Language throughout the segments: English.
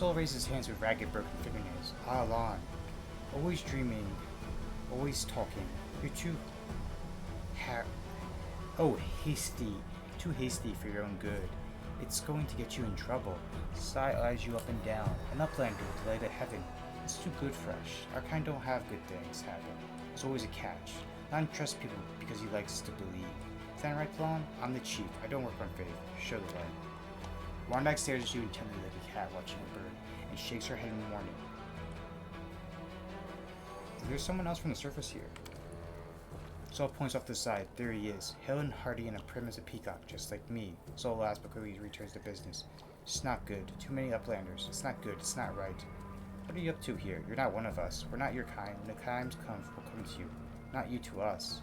Soul raised his hands with ragged, broken fingernails. Ah, Lon. Always dreaming. Always talking. You're too... hasty. Too hasty for your own good. It's going to get you in trouble. Society eyes you up and down. An uplander with the light of heaven. It's too good for us. Our kind don't have good things happen. There's always a catch. Lon trusts people because he likes to believe. Is that right, Lon? I'm the chief. I don't work on faith. Show the light. Wanda stares at you intently like a cat watching a bird, and shakes her head in warning. There's someone else from the surface here. Saul points off to the side. There he is, hale and hearty and prim as a peacock, just like me. Saul laughs but quickly returns to business. It's not good. Too many uplanders. It's not good. It's not right. What are you up to here? You're not one of us. We're not your kind. When the times come, we'll come to you. Not you to us.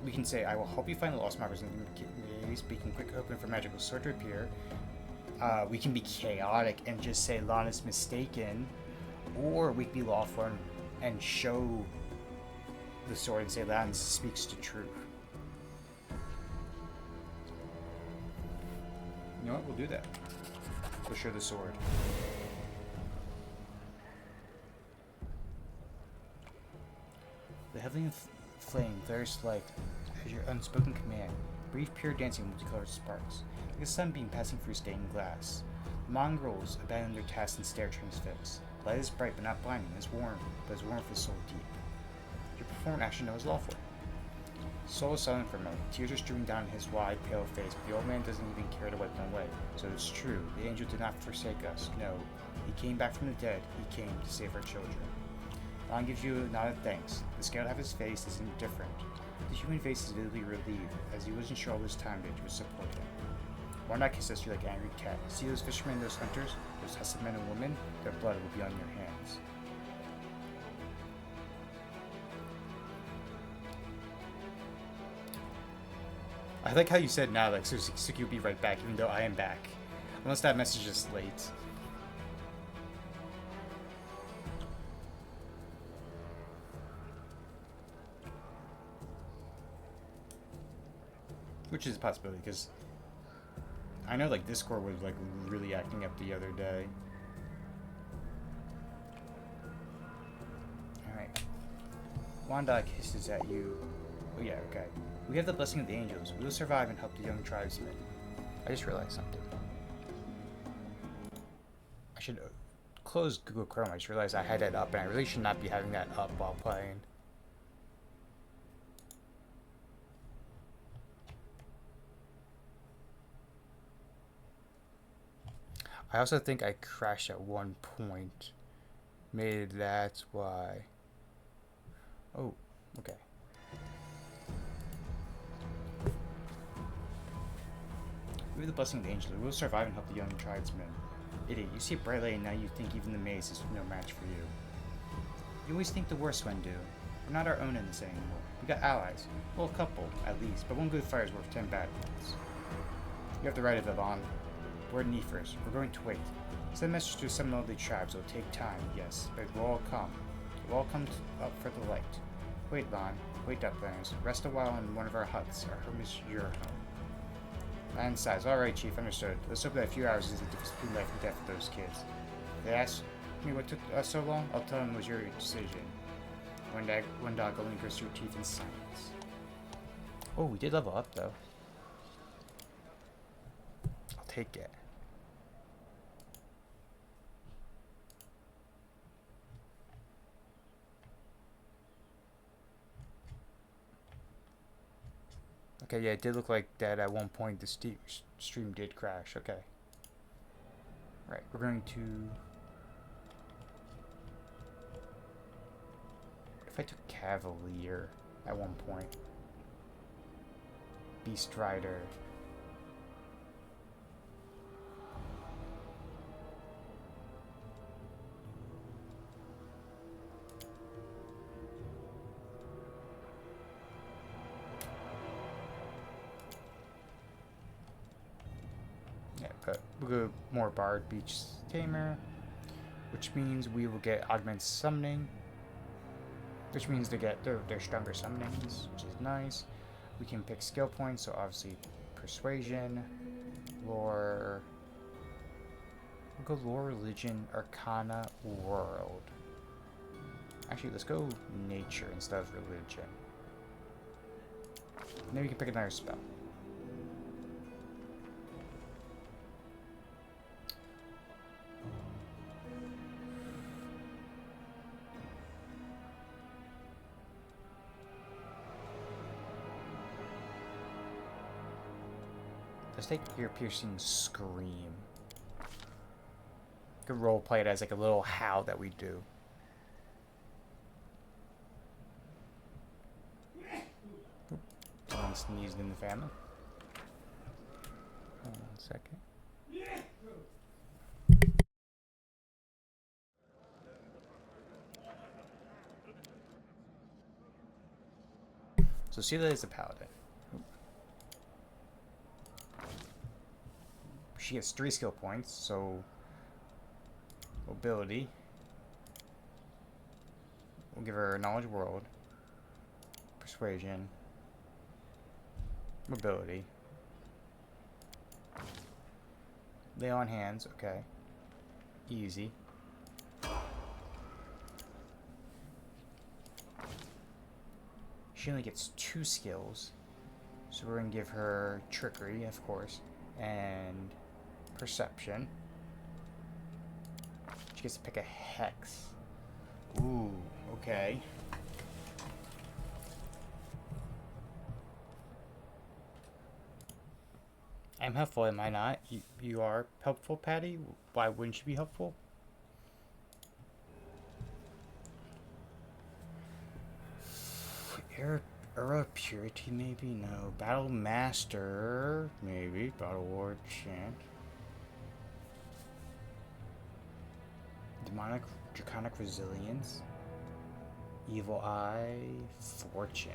We can say, I will help you find the lost markers in the maze. We can quick open for magical sword to appear. We can be chaotic and just say Lon is mistaken. Or we can be lawful and show the sword and say Lon speaks the truth. You know what? We'll do that. We'll show the sword. The heavenly flame flares light as your unspoken command. Brief, pure dancing multicolored sparks, like a sunbeam passing through stained glass. The mongrels abandon their tasks and stare transfixed. Light is bright but not blinding. It's warm, but its warmth is so deep. Your performance action knows lawful. Saul is silent for a moment. Tears are streaming down his wide, pale face, but the old man doesn't even care to wipe them away. So it's true. The angel did not forsake us. No. He came back from the dead. He came to save our children. Lon gives you a nod of thanks. The scaled half of his face is indifferent. The human face is visibly relieved, as he wasn't sure all this time that you would support him. Why not kiss us you like an angry cat? See those fishermen, those hunters, those hustled men and women? Their blood will be on your hands. I like how you said now, like, so Suki will be right back, even though I am back. Unless that message is late. Which is a possibility, because I know, like, Discord was, like, really acting up the other day. Alright. Wanda hisses at you. Oh, yeah, okay. We have the blessing of the angels. We will survive and help the young tribesmen. I just realized something. I should close Google Chrome. I just realized I had that up, and I really should not be having that up while playing. I also think I crashed at one point. Maybe that's why. Oh, okay. We have the blessing of the angels. We will survive and help the young tribesmen. Idiot, you see a bright light and now you think even the maze is no match for you. You always think the worst when do. We're not our own in this anymore. We got allies. Well, a couple, at least, but one good fire is worth 10 bad ones. You have the right of it, Lon. We're at first. We're going to wait. Send a message to some of the tribes. It will take time, yes, but we'll all come. We'll all come up for the light. Wait, Lon. Wait, Uplanders. Rest a while in one of our huts. Our home is your home. Lion sighs. Alright, Chief, understood. Let's hope that a few hours is the difference between life and death for those kids. They ask me what took us so long? I'll tell them it was your decision. One dog only grits your teeth in silence. Oh, we did level up, though. I'll take it. Okay, yeah, it did look like that at one point the stream did crash. Okay. Right, we're going to... If I took Cavalier at one point. Beast Rider. But we'll go more Bard Beach Tamer, which means we will get Augmented Summoning, which means they get their stronger summonings, which is nice. We can pick skill points, so obviously Persuasion, Lore, We'll go lore, religion, arcana, world. Actually, let's go nature instead of religion. Maybe we can pick another spell. Let's take ear-piercing scream. Could roleplay it as like a little howl that we do. Someone sneezed in the family. Hold on a second. So Sela is a paladin. She gets 3 skill points, so mobility. We'll give her knowledge world, persuasion, mobility, lay on hands. Okay, easy. She only gets 2 skills, so we're gonna give her trickery, of course, and perception. She gets to pick a hex. Ooh, okay. I'm helpful, am I not? You are helpful, Patty? Why wouldn't you be helpful? Era Purity, maybe? No. Battle Master, maybe. Battle War Chant. Demonic Draconic Resilience. Evil Eye, Fortune.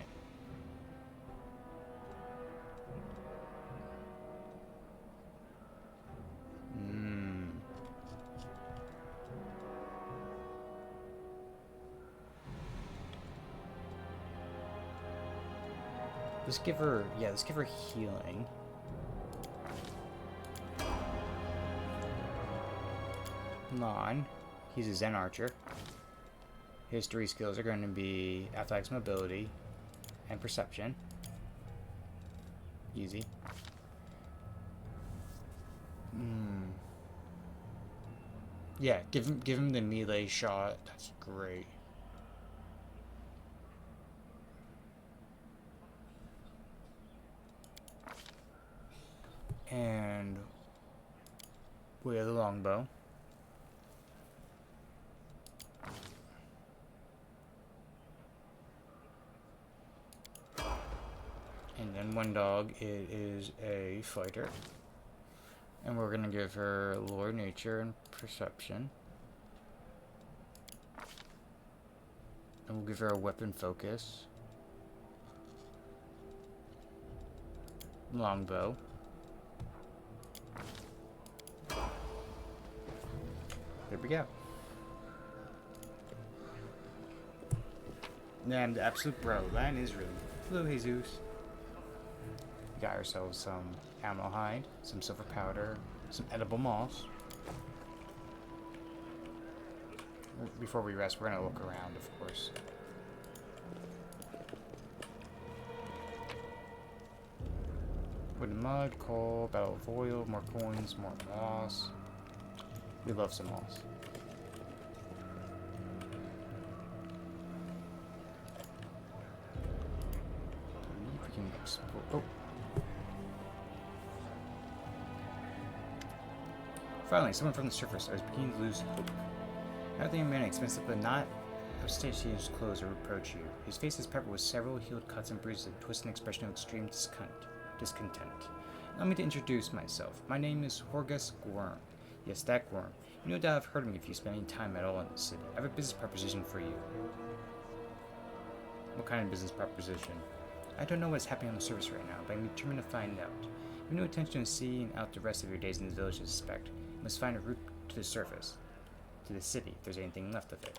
Let's give her, let's give her healing. Lon, he's a Zen archer. His 3 skills are going to be athletics, mobility, and perception. Easy. Yeah, give him the melee shot. That's great. And we have the longbow. And then one dog, it is a fighter. And we're gonna give her lore, nature, and perception. And we'll give her a weapon focus. Longbow. There we go. And the absolute bro, that is really. Hello, Jesus. We got ourselves some animal hide, some silver powder, some edible moss. Before we rest, we're gonna look around, of course. Wood and mud, coal, battle of oil, more coins, more moss. We love some moss. We can explore. Oh. Finally, someone from the surface. I was beginning to lose hope. Not the man expensive, but not upstairs his clothes or reproach you. His face is peppered with several healed cuts and bruises that twist an expression of extreme discontent. Allow me to introduce myself. My name is Horgus Gwyrm. Yes, that Gwyrm. You no doubt have heard of me if you spend any time at all in the city. I have a business proposition for you. What kind of business proposition? I don't know what is happening on the surface right now, but I'm determined to find out. You have no intention of seeing out the rest of your days in the village, I suspect. You must find a route to the surface. To the city, if there's anything left of it.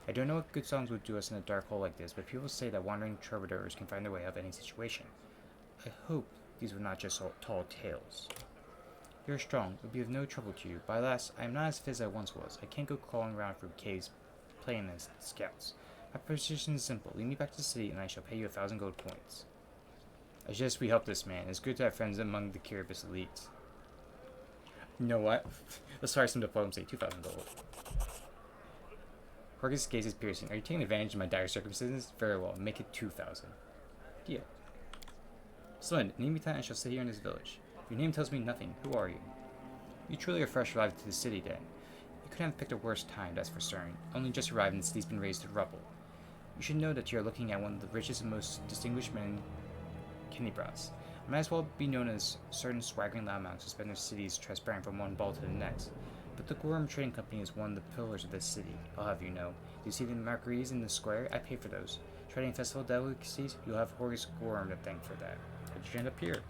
I don't know what good songs would do us in a dark hole like this, but people say that wandering troubadours can find their way out of any situation. I hope these were not just tall tales. You're strong. It will be of no trouble to you. But alas, I am not as fit as I once was. I can't go crawling around through caves playing as scouts. My position is simple. Lead me back to the city, and I shall pay you 1,000 gold points. I suggest we help this man. It's good to have friends among the Kiribati elites. You know what? Let's fire some diplomacy. 2,000 gold. Horgus' gaze is piercing. Are you taking advantage of my dire circumstances? Very well. Make it 2,000. Deal. Splendid. Name me time I shall stay here in this village. Your name tells me nothing. Who are you? You truly are fresh arrived to the city, then. You couldn't have picked a worse time, that's for certain. Only just arrived and the city's been razed to rubble. You should know that you are looking at one of the richest and most distinguished men in Kinibras. It might as well be known as certain swaggering loudmouths who spend their cities trespassing from one ball to the next. But the Gorham Trading Company is one of the pillars of this city, I'll have you know. Do you see the marquees in the square? I pay for those. Trading festival delicacies? You'll have Horgus Gorham to thank for that. How did you end up here?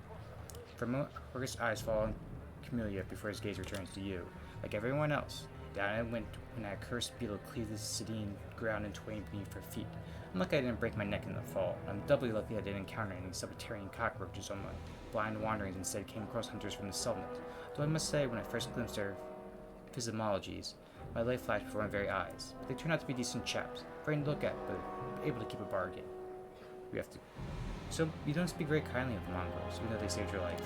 For a moment, Horgus' eyes fall on Camellia before his gaze returns to you. Like everyone else, down I went when that cursed beetle cleaved the city and ground in twain beneath her feet. I'm lucky I didn't break my neck in the fall. I'm doubly lucky I didn't encounter any subterranean cockroaches on my blind wanderings and instead came across hunters from the settlement. Though I must say, when I first glimpsed their physiologies, my life flashed before my very eyes. They turned out to be decent chaps, afraid to look at, but able to keep a bargain. We have to. So, you don't speak very kindly of the mongrels, even though they saved your life.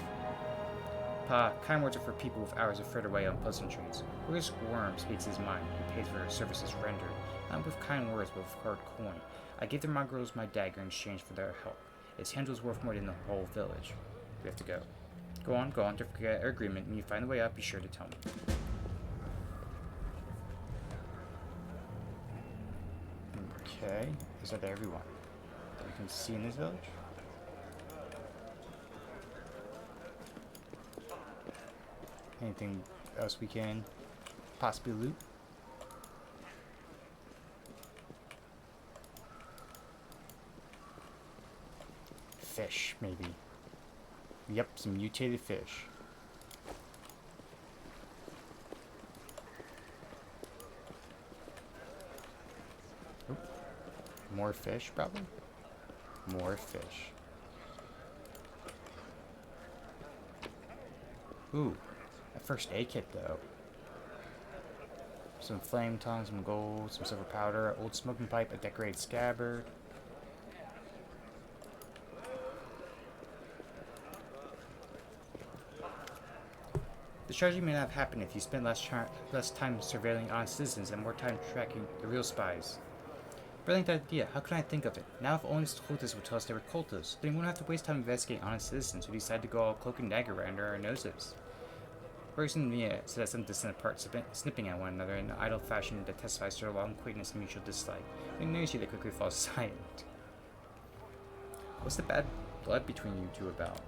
Pa, kind words are for people with hours of further away on pleasantries. Horgus Gorham speaks his mind, and pays for services rendered, not with kind words, but with hard coin. I gave the mongrels my dagger in exchange for their help. Its handle is worth more than the whole village. We have to go. Go on, don't forget our agreement. When you find the way out, be sure to tell me. Okay, is that everyone that we can see in this village? Anything else we can possibly loot? Fish, maybe. Yep, some mutated fish. Oop. More fish, probably? More fish. Ooh. A first aid kit, though. Some flame tongs, some gold, some silver powder, old smoking pipe, a decorated scabbard. The tragedy may not have happened if you spent less time surveilling honest citizens and more time tracking the real spies. Brilliant idea. How could I think of it? Now if only cultists would tell us they were cultists, then we wouldn't have to waste time investigating honest citizens who decide to go all cloak and dagger right under our noses. Horgus and Mia sit at some distance apart, snipping at one another in an idle fashion that testifies to their long acquaintance and mutual dislike. When they notice you, they quickly fall silent. What's the bad blood between you two about?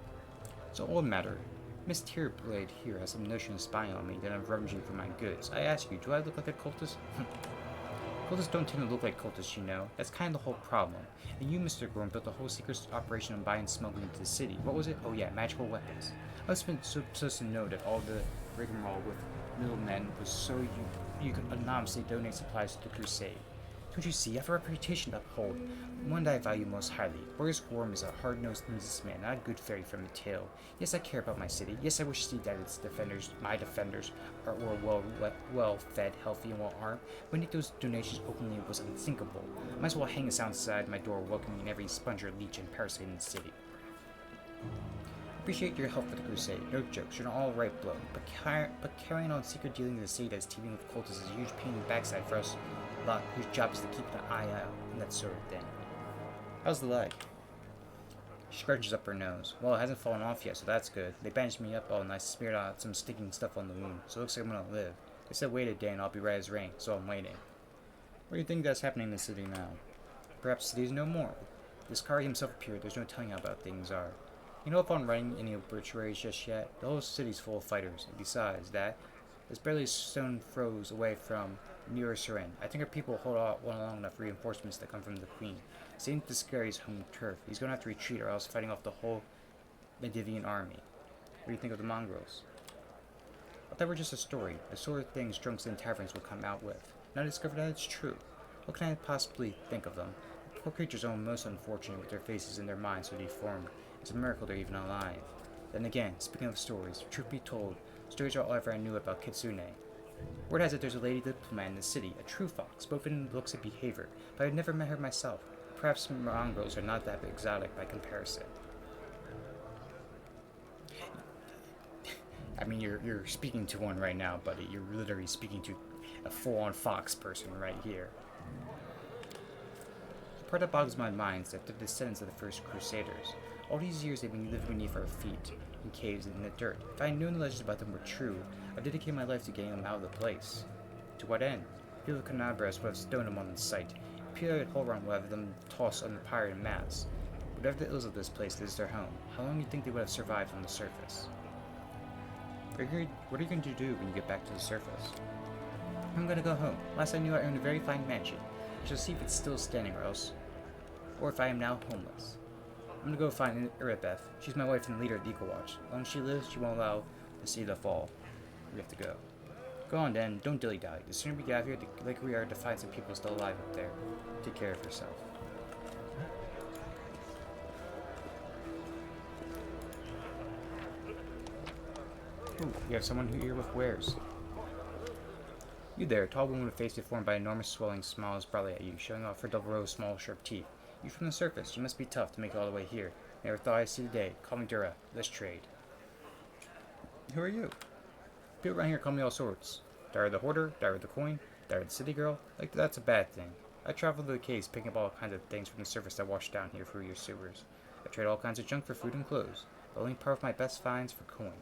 It's an old matter. Miss Tearblade here has some notion of spying on me that I'm rummaging for my goods. I ask you, do I look like a cultist? Cultists don't tend to look like cultists, you know. That's kind of the whole problem. And you, Mr. Gorham, built a whole secret operation on buying and smuggling into the city. What was it? Oh yeah, magical weapons. I was supposed to know that all the rigmarole with middlemen was so you could anonymously donate supplies to the crusade. Don't you see? I have a reputation to uphold, one that I value most highly. Horgus Gorham is a hard-nosed businessman, not a good fairy from the tale. Yes, I care about my city. Yes, I wish to see that its defenders, my defenders, were well-fed, healthy, and well-armed. But make those donations openly was unthinkable. I might as well hang a sound outside my door, welcoming every sponger, leech, and parasite in the city. Appreciate your help for the crusade. No jokes, you're an all-right bloke. But carrying on secret dealings in the city that's teeming with cultists is a huge pain in the backside for us lot whose job is to keep an eye out and that sort of thing. How's the leg? She scrunches up her nose. Well, it hasn't fallen off yet, so that's good. They bandaged me up all and I smeared out some sticking stuff on the wound, so it looks like I'm gonna live. They said wait a day and I'll be right as rain, so I'm waiting. What do you think that's happening in the city now? Perhaps cities no more. This Kari himself appeared, there's no telling how bad things are. You know if I'm writing any obituaries just yet? The whole city's full of fighters, and besides that, there's barely a stone throws away from near Surin. I think our people hold out long enough reinforcements that come from the Queen. Saint Discary's home turf. He's going to have to retreat or else fighting off the whole Medivian army. What do you think of the mongrels? I thought they were just a story. The sort of things drunks in taverns will come out with. Now I discovered that it's true. What can I possibly think of them? The poor creatures are most unfortunate with their faces and their minds so deformed. It's a miracle they're even alive. Then again, speaking of stories, truth be told, Stories are all ever I knew about Kitsune. Word has it there's a lady diplomat in the city, a true fox, both in looks and behavior, but I've never met her myself. Perhaps mongrels are not that exotic by comparison. I mean, you're speaking to one right now, buddy. You're literally speaking to a full-on fox person right here. The part that boggles my mind is that they're descendants of the first Crusaders. All these years they've been living beneath our feet, in caves and in the dirt. If I had known the legends about them were true, I'd dedicate my life to getting them out of the place. To what end? People of Canabras would have stoned them on the site. People at Holron would have them tossed on the pyre in mass. Whatever the ills of this place, this is their home. How long do you think they would have survived on the surface? What are you going to do when you get back to the surface? I'm going to go home. Last I knew I owned a very fine mansion. I shall see if it's still standing or if I am now homeless. I'm going to go find Irabeth. She's my wife and leader of the Eagle Watch. As long as she lives, she won't allow the sea to fall. We have to go. Go on then, don't dilly-dally. The sooner we get out of here, the likely we are to find some people still alive up there. Take care of yourself. Ooh, we have someone here with wares. You there, a tall woman with a face deformed by enormous swelling, smiles broadly at you, showing off her double row of small, sharp teeth. You from the surface, you must be tough to make it all the way here. Never thought I'd see the day. Call me Dura. Let's trade. Who are you? People around here call me all sorts. Dara the Hoarder, Dara the Coin, Dara the City Girl. Like, that's a bad thing. I travel to the caves, picking up all kinds of things from the surface that wash down here through your sewers. I trade all kinds of junk for food and clothes. The only part of my best finds for coin.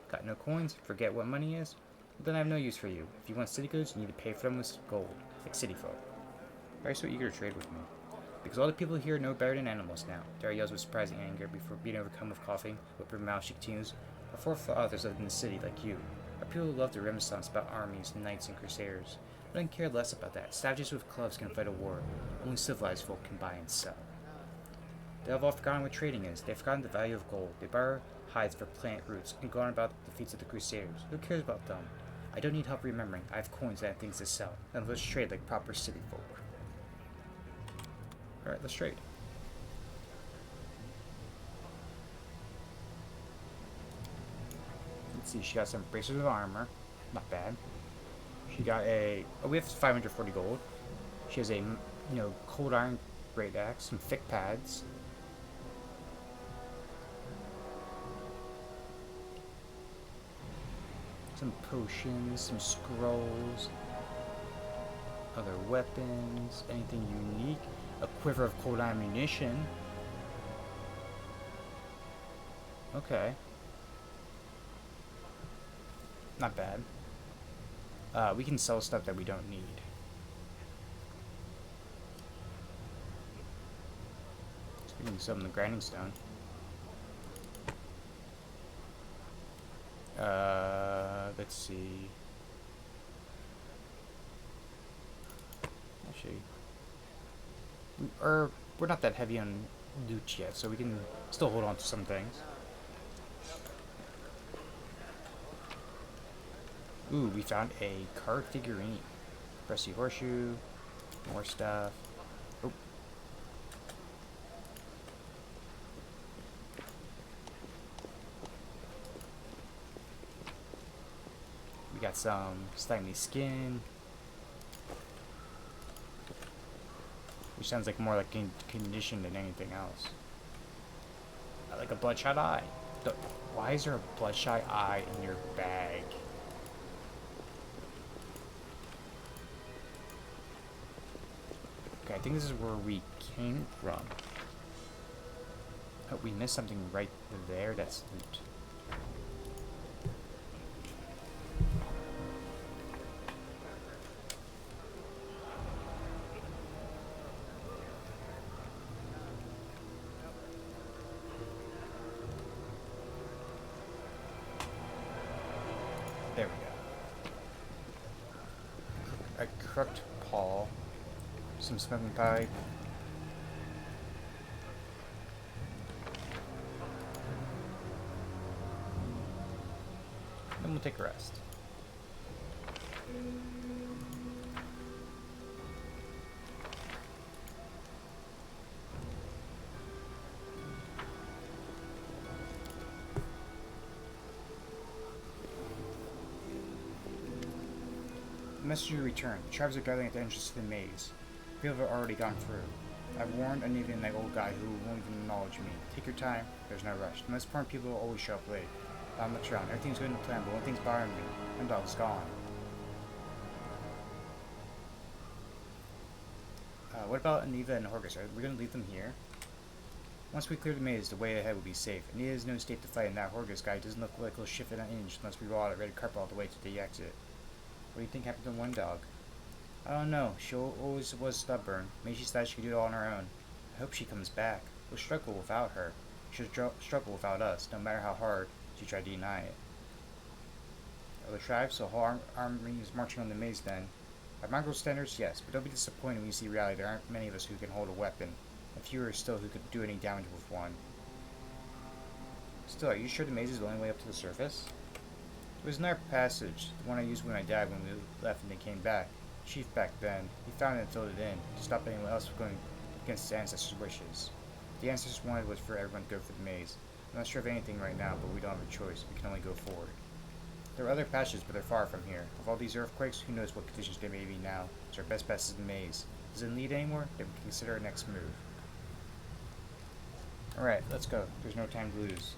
Got no coins? Forget what money is? Well, then I have no use for you. If you want city goods, you need to pay for them with gold, like city folk. Why are you so eager to trade with me? Because all the people here know better than animals now. Dara yells with surprising anger before being overcome with coughing. With her mouth, she continues. Our forefathers lived in the city like you. Our people love the Renaissance about armies, knights, and crusaders. But I care less about that. Savages with clubs can fight a war. Only civilized folk can buy and sell. They have all forgotten what trading is. They've forgotten the value of gold. They borrow hides for plant roots and go on about the feats of the crusaders. Who cares about them? I don't need help remembering. I have coins and I have things to sell. Then let's trade like proper city folk. Alright, let's trade. Let's see, she got some bracers of armor. Not bad. She got a... Oh, we have 540 gold. She has a, cold iron great axe, some thick pads. Some potions, some scrolls. Other weapons. Anything unique. A quiver of cold ammunition. Okay. Not bad. We can sell stuff that we don't need. So we can sell them the grinding stone. Let's see. Actually, we're not that heavy on loot yet, so we can still hold on to some things. Ooh, we found a card figurine. Rusty horseshoe. More stuff. Oh. We got some slimy skin. Which sounds like more like condition than anything else. Like a bloodshot eye. Why is there a bloodshot eye in your bag? Okay, I think this is where we came from. Oh, we missed something right there. That's loot. There we go. A crooked paw. Some smoking pipe. Then we'll take a rest. messenger returned. The tribes are gathering at the entrance to the maze. People have already gone through. I've warned and even that old guy who won't even acknowledge me. Take your time. There's no rush. The most important people will always show up late. Not much around. Everything's going to plan, but one thing's bothering me. My dog's gone. What about Aniva and Horgus? Are we going to leave them here? Once we clear the maze, the way ahead will be safe. Aniva is no state to fight, and that Horgus guy doesn't look like he'll shift an inch unless we roll out a red carpet all the way to the exit. What do you think happened to one dog? I don't know. She always was stubborn. Maybe she thought she could do it all on her own. I hope she comes back. We'll struggle without her. She'll struggle without us, no matter how hard she tried to deny it. Other tribes, so whole army is marching on the maze then. By mongrel standards, yes, but don't be disappointed when you see reality. There aren't many of us who can hold a weapon, and fewer still who could do any damage with one. Still, are you sure the maze is the only way up to the surface? It was another passage, the one I used when I died when we left and they came back. Chief back then, he found it and filled it in, to stop anyone else from going against his ancestors' wishes. The ancestors wanted was for everyone to go for the maze. I'm not sure of anything right now, but we don't have a choice. We can only go forward. There are other passages, but they're far from here. With all these earthquakes, who knows what conditions there may be now. So our best bet is the maze. Does it lead anymore? Then we can consider our next move. Alright, let's go. There's no time to lose.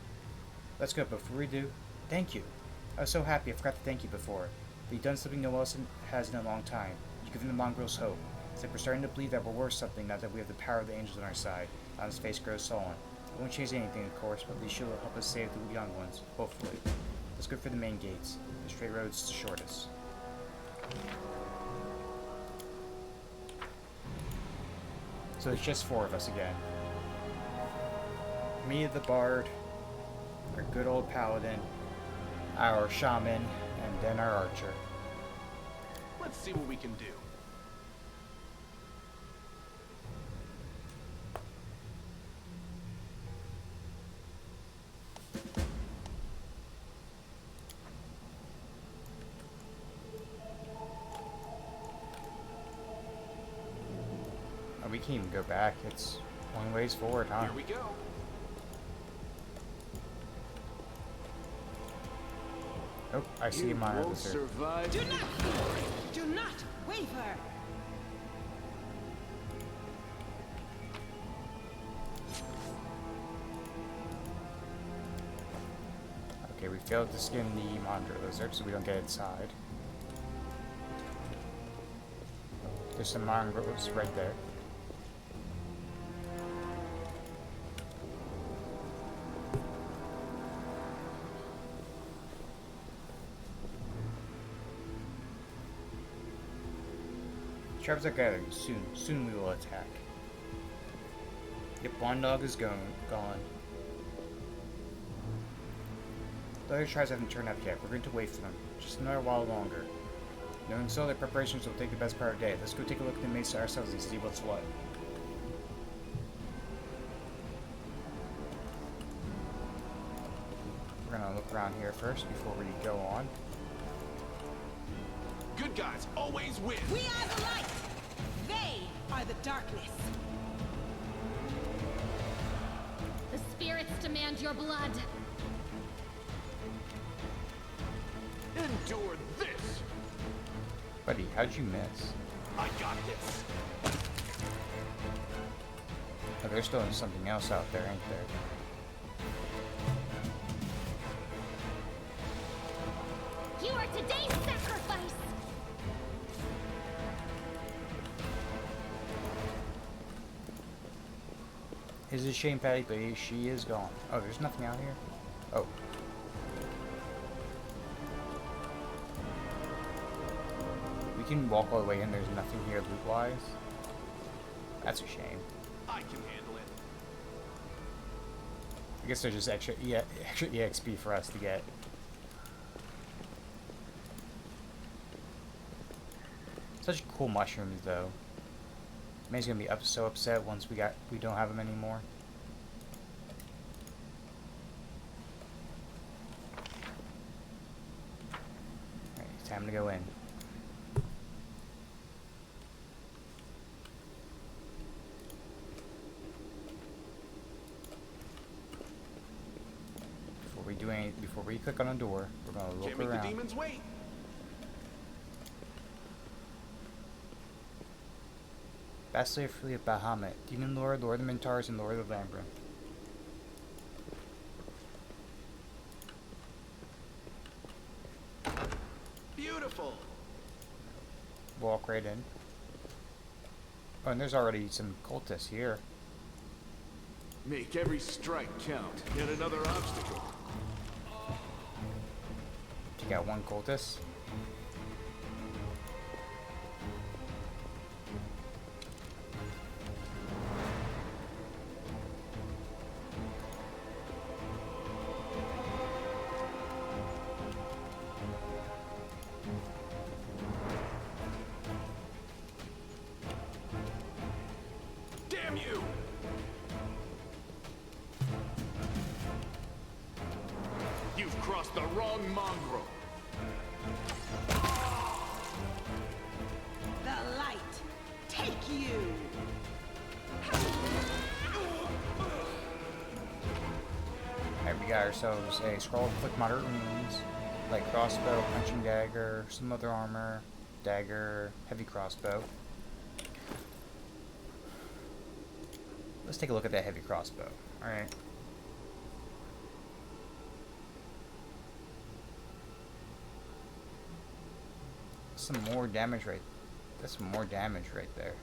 Let's go, but before we do, thank you. I was so happy I forgot to thank you before. But you've done something no one else has in a long time. You've given the mongrels hope. It's like we're starting to believe that we're worth something now that we have the power of the angels on our side. On his face grows sullen. It won't change anything, of course, but at least she'll help us save the young ones, hopefully. Let's go for the main gates. The straight road's the shortest. So it's just 4 of us again. Me, the bard, our good old paladin, our shaman, and then our archer. Let's see what we can do. We can't even go back. It's one ways forward, huh? Here we go. Oh, I see a monitor. Survive. Do not fear. Do not waver. Okay, we failed to skin the monitor lizard, so we don't get inside. There's some mongrels right there. Tribes are gathering. Soon we will attack. Yep, one dog is gone. The other tribes haven't turned up yet. We're going to wait for them. Just another while longer. Knowing so, their preparations will take the best part of the day. Let's go take a look at the maze ourselves and see what's what. We're gonna look around here first before we go on. Good guys always win. We are the light. They are the darkness. The spirits demand your blood. Endure this. Buddy, how'd you miss? I got this. Oh, there's still something else out there, ain't there? You are today's sacrifice. It's a shame, Patty, but she is gone. Oh, there's nothing out here? Oh. We can walk all the way in, there's nothing here loot-wise. That's a shame. I can handle it. I guess there's just extra EXP for us to get. Such cool mushrooms, though. May's gonna be so upset once we don't have them anymore. Alright, time to go in. Before we click on a door, we're gonna look Can't make around. the demons wait. Bastila Fleet of Bahamut. Demon Lord, Lord of the Minotaurs, and Lord of the Labyrinth. Beautiful. Walk right in. Oh, and there's already some cultists here. Make every strike count. Yet another obstacle. You got one cultist. Damn you! You've crossed the wrong mongrel. The light, take you! Alright, we got ourselves a scroll of quick moderate wounds, light crossbow, punching dagger, some other armor, dagger, heavy crossbow. Let's take a look at that heavy crossbow. Alright. Some more damage right. That's some more damage right there.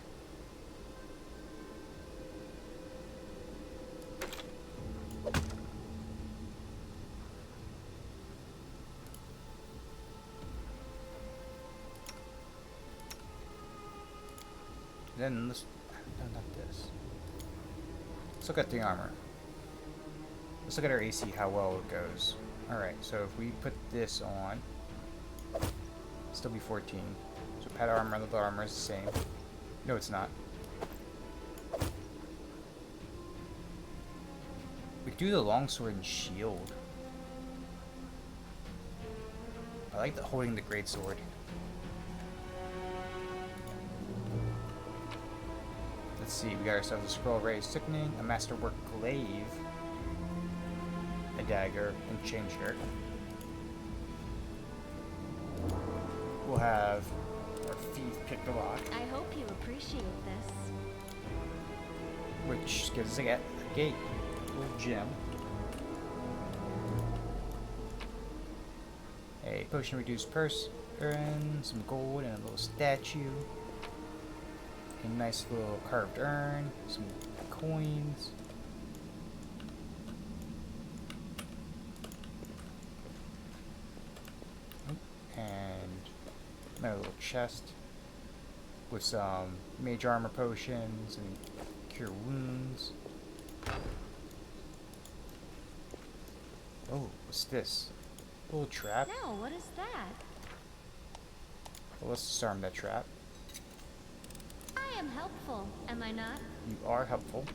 Then let's no, not this. Let's look at the armor. Let's look at our AC, how well it goes. Alright, so if we put this on, it'll still be 14. So pad armor, leather armor is the same. No, it's not. We could do the longsword and shield. I like the holding the greatsword. Let's see, we got ourselves a scroll raised sickening, a masterwork glaive, a dagger, and chain shirt. We'll have our thief pick the lock, I hope you appreciate this. which gives us a gate, a little gem, a potion reduced person, some gold, and a little statue. A nice little carved urn, some coins. And another little chest with some mage armor potions and cure wounds. Oh, what's this? A little trap? Now, what is that? Well, let's disarm that trap. I am helpful, am I not? You are helpful.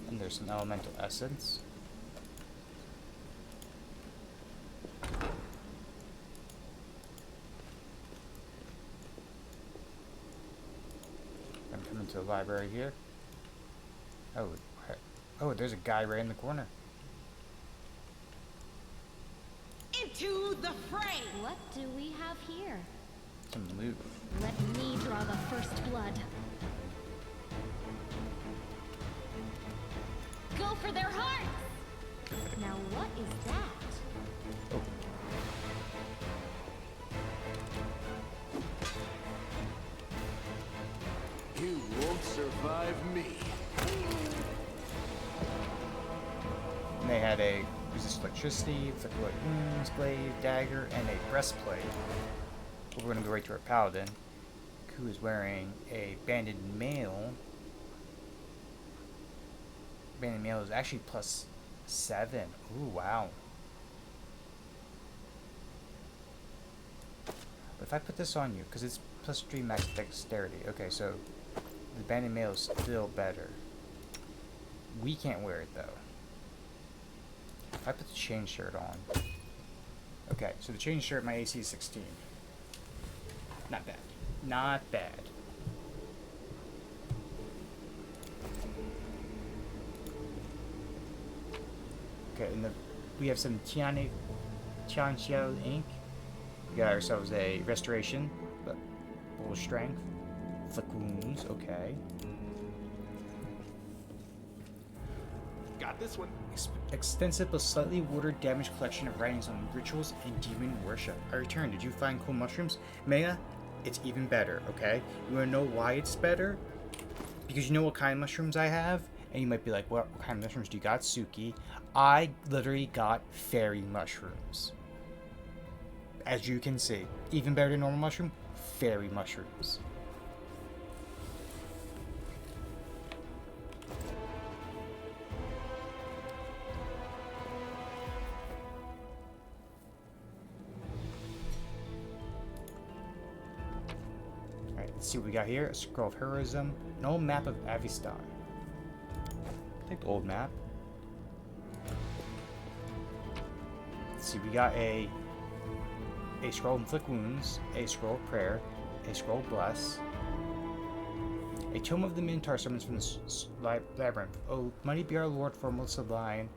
And there's some elemental essence. I'm coming to the library here. Oh, there's a guy right in the corner. Into the fray! What do we have here? Some loot. Let me draw the first blood. Go for their hearts! Now what is that? Oh. You won't survive me. And they had a resist electricity, flicker wounds, glaive, dagger, and a breastplate. But we're gonna go right to our paladin, who is wearing a banded mail. Banded mail is actually +7. Ooh, wow. But if I put this on you, because it's +3 max dexterity. Okay, so the banded mail is still better. We can't wear it though. If I put the chain shirt on. Okay, so the chain shirt, my AC is 16. Not bad. Not bad. Okay, and we have some Tianxiao ink. We got ourselves a restoration, but full strength, Inflict wounds, okay. Got this one. Extensive but slightly watered damage collection of writings on rituals and demon worship. I returned. Did you find cool mushrooms? Maya, it's even better, okay? You wanna know why it's better? Because you know what kind of mushrooms I have? And you might be like, what kind of mushrooms do you got, Suki? I literally got fairy mushrooms. As you can see. Even better than normal mushroom, fairy mushrooms. Alright, let's see what we got here. A scroll of heroism. An old map of Avistar. Take the old map. Let's see, we got a scroll of inflict wounds, a scroll of prayer, a scroll of bless, a tome of the Minotaur summons from the labyrinth. Oh, mighty be our Lord, foremost of thine.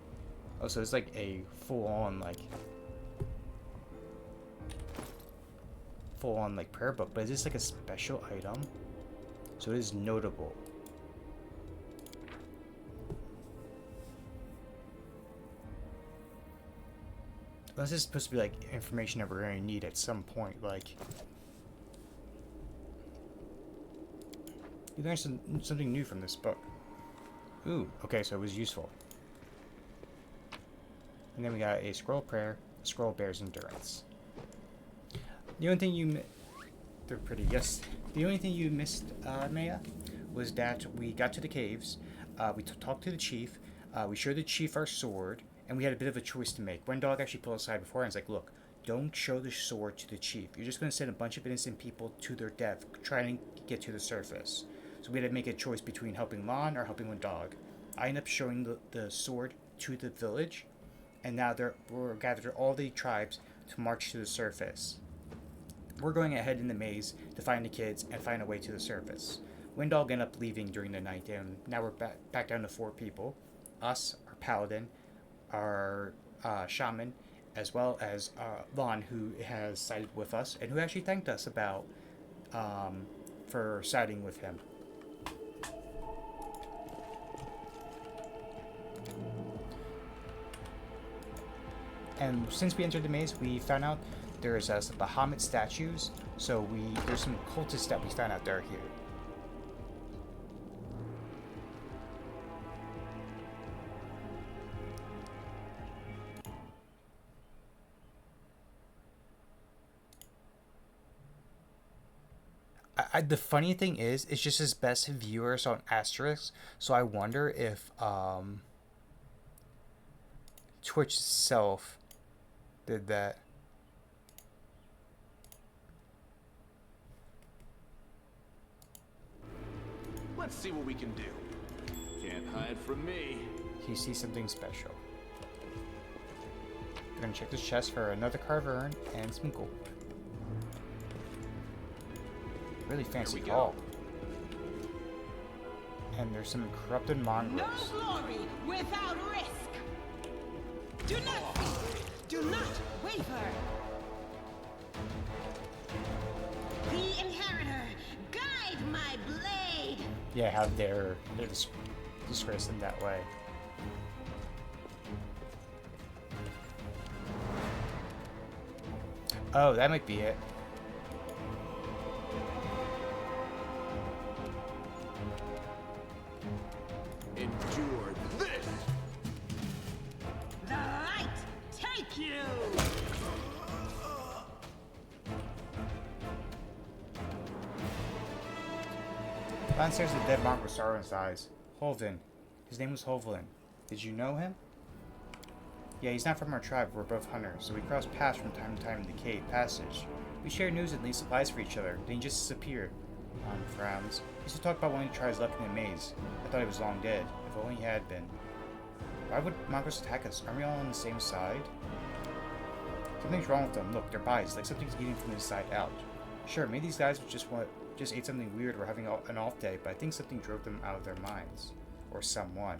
Oh, so it's like a full-on prayer book, but is this like a special item? So it is notable. This is supposed to be like information that we're going to need at some point. Like, you learned something new from this book. Ooh, okay, so it was useful. And then we got a scroll of prayer, a scroll of bear's endurance. The only thing they're pretty, yes. The only thing you missed, Maya, was that we got to the caves, we talked to the chief, we showed the chief our sword, and we had a bit of a choice to make. One dog actually pulled aside before and was like, look, don't show the sword to the chief. You're just going to send a bunch of innocent people to their death trying to get to the surface. So we had to make a choice between helping Lon or helping one dog. I ended up showing the sword to the village, and now we're gathered all the tribes to march to the surface. We're going ahead in the maze to find the kids and find a way to the surface. Windog ended up leaving during the night, and now we're back down to 4 people. Us, our paladin, our shaman, as well as Lon, who has sided with us and who actually thanked us about for siding with him. And since we entered the maze, we found out there's some Bahamut statues, so there's some cultists that we found out that are here. The funny thing is, it's just his best viewers on Asterisk, so I wonder if Twitch itself did that. Let's see what we can do. Can't hide from me. He sees something special. We're gonna check this chest for another carved urn and some gold. Really fancy hall. And there's some corrupted mongrels. No glory without risk. Do not fear. Do not waver. The inheritor, guide my blade. Yeah, how they're disgraced in that way. Oh, that might be it. Endure this! The light take you. Downstairs, the dead monk with sorrow in his eyes. Holvin. His name was Hovlin. Did you know him? Yeah, he's not from our tribe. We're both hunters, so we cross paths from time to time in the cave passage. We share news and leave supplies for each other. Then he just disappeared. Frowns. He used to talk about wanting to try his luck in the maze. I thought he was long dead. If only he had been. Why would mongrels attack us? Aren't we all on the same side? Something's wrong with them. Look, their bodies, like something's eating from the inside out. Sure, maybe these guys just ate something weird or having an off day, but I think something drove them out of their minds. Or someone.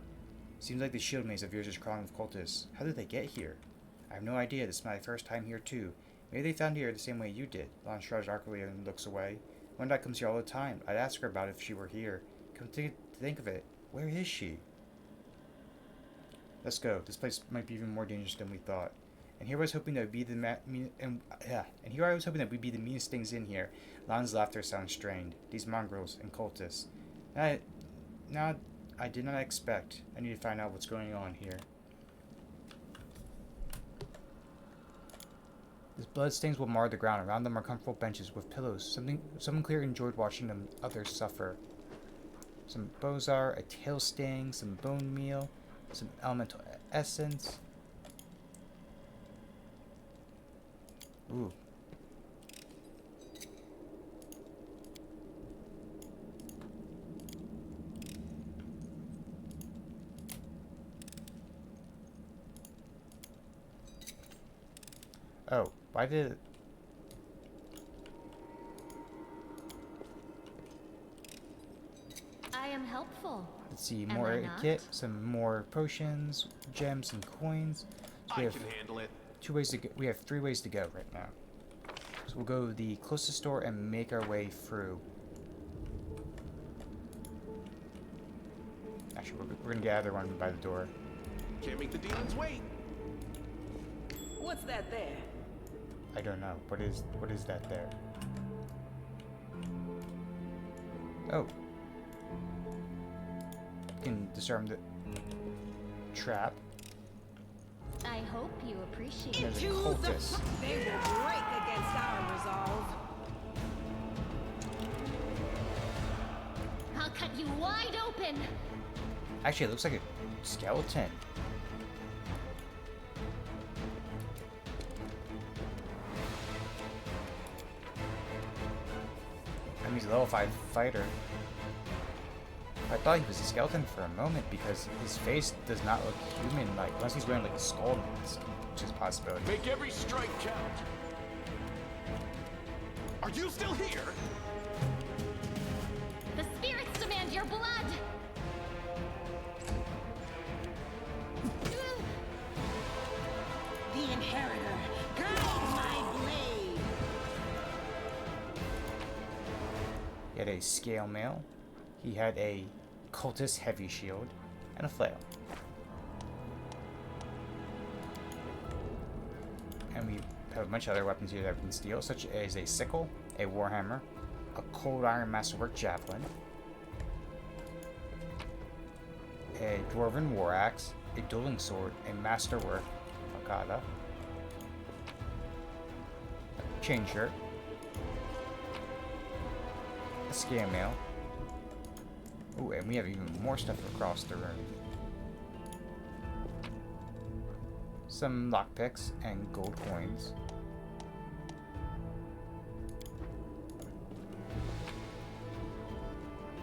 Seems like the shield maze of yours is crawling with cultists. How did they get here? I have no idea. This is my first time here too. Maybe they found here the same way you did. Lon shrugs awkwardly and looks away. One that comes here all the time. I'd ask her about it if she were here. Come to think of it, where is she? Let's go. This place might be even more dangerous than we thought. And here I was hoping that would be the and here I was hoping that we'd be the meanest things in here. Lan's laughter sounds strained. These mongrels and cultists. Now I did not expect. I need to find out what's going on here. These bloodstains will mar the ground. Around them are comfortable benches with pillows. Someone clearly enjoyed watching them others suffer. Some bozar, a tail sting, some bone meal, some elemental essence. Ooh. Oh, why did it... I am helpful. Let's see, Am more I not? kit, some more potions, gems, and coins. So we I have can handle it. 2 ways to go. We have 3 ways to go right now. So we'll go to the closest store and make our way through. Actually, we're gonna get the other one by the door. Can't make the demons wait. What's that there? I don't know. What is that there? Oh. Can disarm the trap. I hope you appreciate There's it. a cultist. They will break against our resolve. I'll cut you wide open. Actually, it looks like a skeleton. I mean, he's a level 5 fighter. I thought he was a skeleton for a moment because his face does not look human-like, unless he's wearing like a skull mask, which is a possibility. Make every strike count. Are you still here? The spirits demand your blood. The Inheritor, guide my blade. He had a scale mail. He had a cultist heavy shield and a flail. And we have a bunch of other weapons here that we can steal, such as a sickle, a warhammer, a cold iron masterwork javelin, a dwarven war axe, a dueling sword, a masterwork fakada, a chain shirt, a scale mail. Ooh, and we have even more stuff across the room. Some lockpicks and gold coins.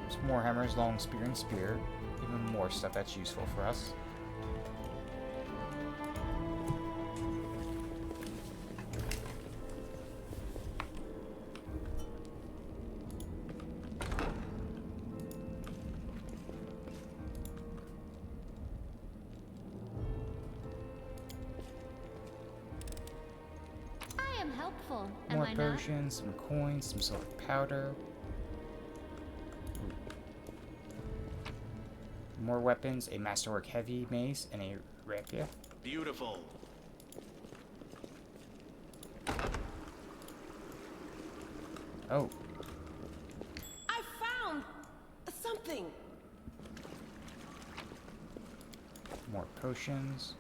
Some more hammers, long spear, and spear. Even more stuff that's useful for us. I am helpful. Am More I not? potions, some coins, some silver powder. More weapons, a masterwork heavy mace, and a rapier. Beautiful. Oh, I found something. more potions.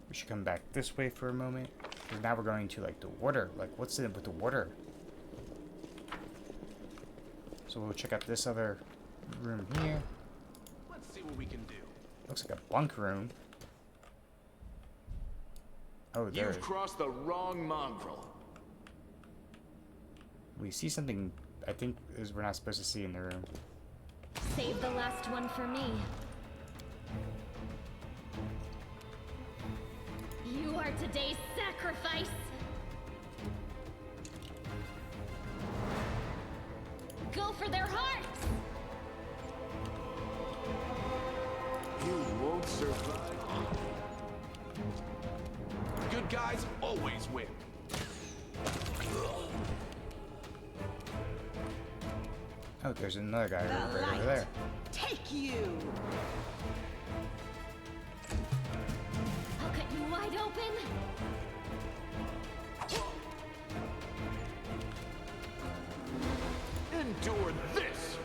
We should come back this way for a moment. Because now we're going to, like, the water. Like, what's in it with the water? So we'll check out this other room here. Let's see what we can do. Looks like a bunk room. Oh, there. You've crossed the wrong mongrel. We see something I think is we're not supposed to see in the room. Save the last one for me. You are today's sacrifice. Go for their hearts. You won't survive. Good guys always win. Oh, there's another guy The right light over there. take you. I'll cut you wide open. Endure this!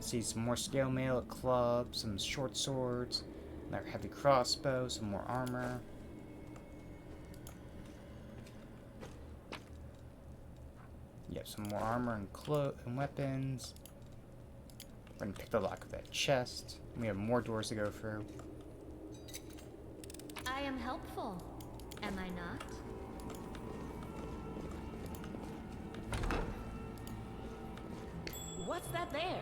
See some more scale mail, a club, some short swords, another heavy crossbow, some more armor. Yep, some more armor and weapons. We're gonna pick the lock of that chest. We have more doors to go through. I am helpful, am I not? What's that there?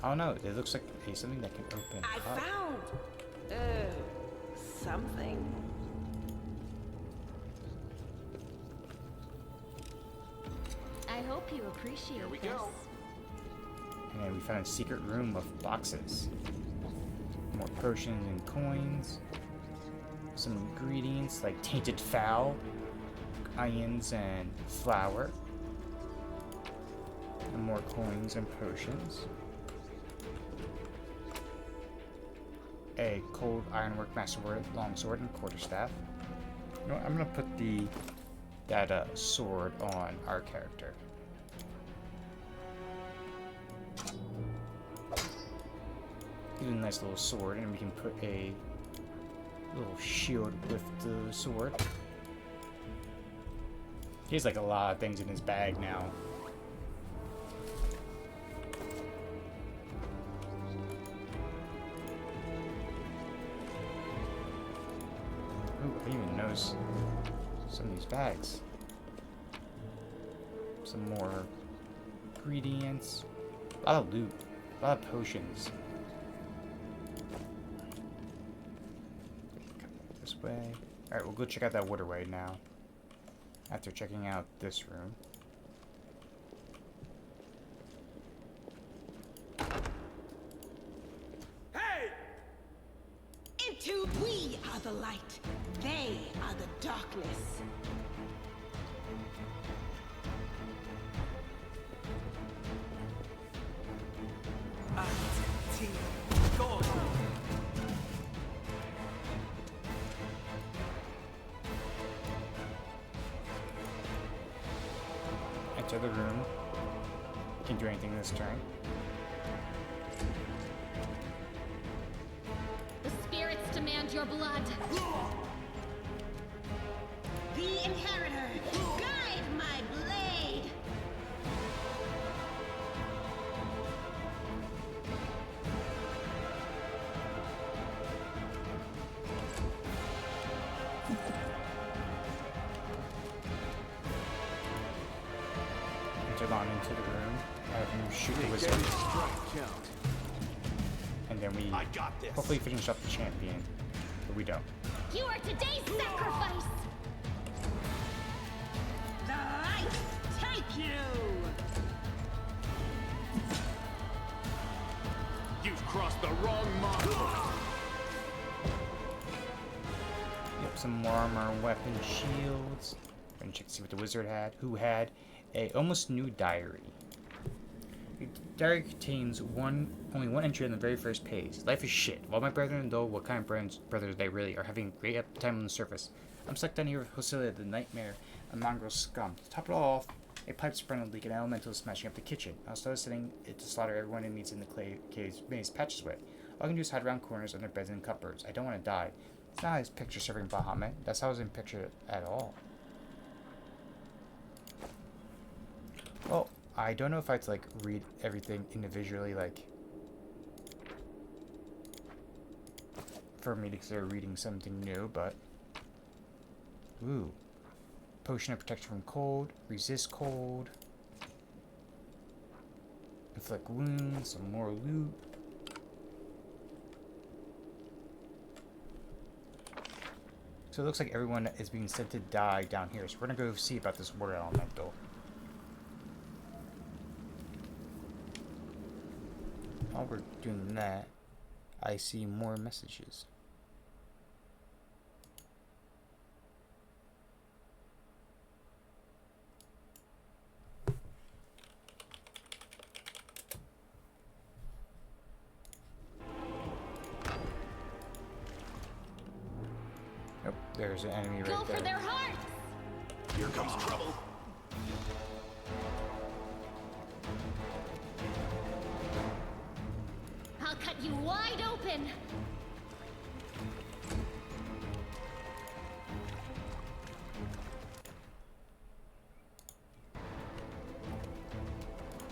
I don't know. It looks like something that can open I up. found. Something. I hope you appreciate Here we this. go. And then we found a secret room of boxes. More potions and coins. Some ingredients like tainted fowl, onions, and flour. And more coins and potions. A cold ironwork masterwork longsword and quarterstaff. You know what, I'm gonna put that sword on our character. Give it a nice little sword, and we can put a little shield with the sword. He has like a lot of things in his bag now. Ooh, I didn't even notice some of these bags. Some more ingredients. A lot of loot. A lot of potions. This way. Alright, we'll go check out that waterway now. After checking out this room. Hey! Into we are the light. They are the darkness. Go! Enter the room. Can't do anything this turn. The spirits demand your blood. The inheritor, guide my blade. Entered on into the room. Have him shoot the Make wizard. every strike count. And then we I got this. hopefully finish up the champion. But we don't. You are today's sacrifice. The light take you. You've crossed the wrong mark. Yep, some more armor, weapon, shields. Gonna check to see what the wizard had. Who had a almost new diary. The diary contains only one entry on the very first page. Life is shit. While my brethren, though what kind of brothers they really are, having a great time on the surface. I'm stuck down here with Hosilia, the nightmare, a mongrel scum. To top it all off, a pipe sprung leak and elemental is smashing up the kitchen. I was started setting it to slaughter everyone it meets in the clay cave's maze patches way. All I can do is hide around corners under beds and cupboards. I don't want to die. It's not how his picture serving Bahamut. That's how I was in picture at all. Well, I don't know if I have to like read everything individually, like for me to consider reading something new, but ooh. Potion of protection from cold, resist cold, inflict wounds, some more loot. So it looks like everyone is being sent to die down here, so we're gonna go see about this water elemental. While we're doing that, I see more messages. Nope, there's an enemy Go right for there. their hearts! Here comes trouble. I'll cut you wide open!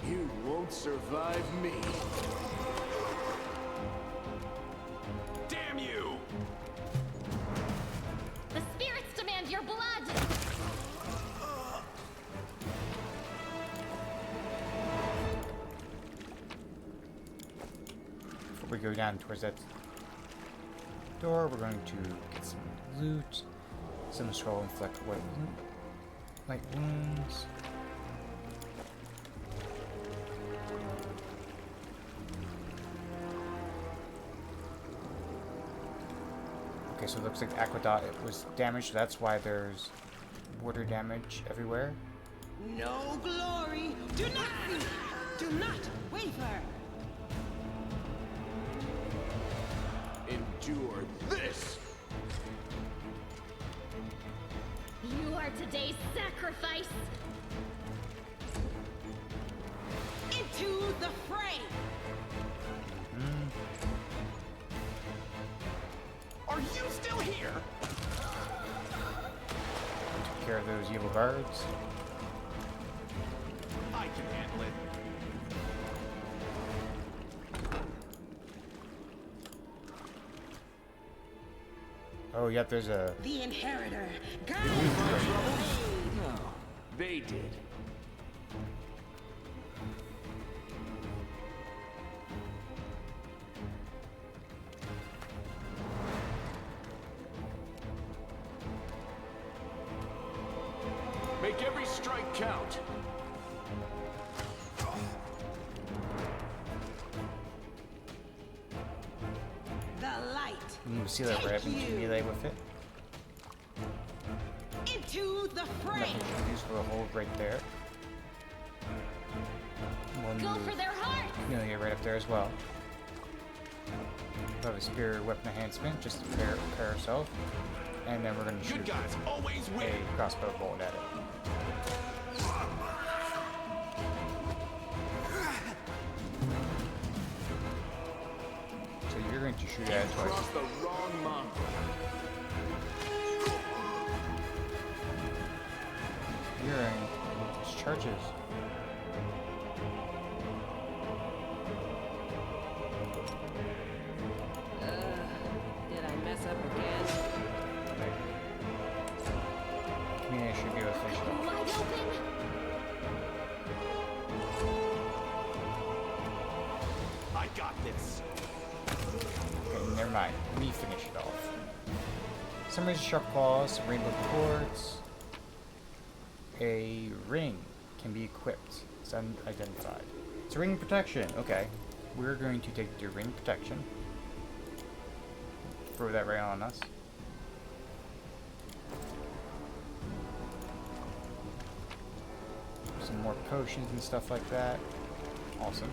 You won't survive me. Damn you! The spirits demand your blood! Before we go down towards that door, we're going to get some loot. Some scroll inflict light wounds. Okay, so it looks like the aqueduct was damaged, so that's why there's water damage everywhere. No glory. Do not fear. Do not waver. Endure this! You are today's sacrifice! Into the fray. Are you still here? Take care of those evil guards. I can handle it. Oh, yep, there's a... The inheritor. Guide No, they did. Make every strike count. the light. You see that we're having to melee with it. Into the fray. Nothing should use for a hold right there. We'll Go move for their hearts! melee right up there as well. We'll have a spear weapon enhancement just to prepare ourselves. And then we're going to shoot Good guys always win. a crossbow bolt at it. So you're going to shoot at it twice. Cross the wrong mongrel. You're in these charges. Did I mess up again? Community should be able to finish it off. Wide open! I got this. Okay, never mind. Let me finish it off. Some razor sharp claws, some rainbow cords. A ring can be equipped. It's unidentified. It's a ring protection. Okay. We're going to take the ring protection. Throw that right on us. Some more potions and stuff like that. Awesome.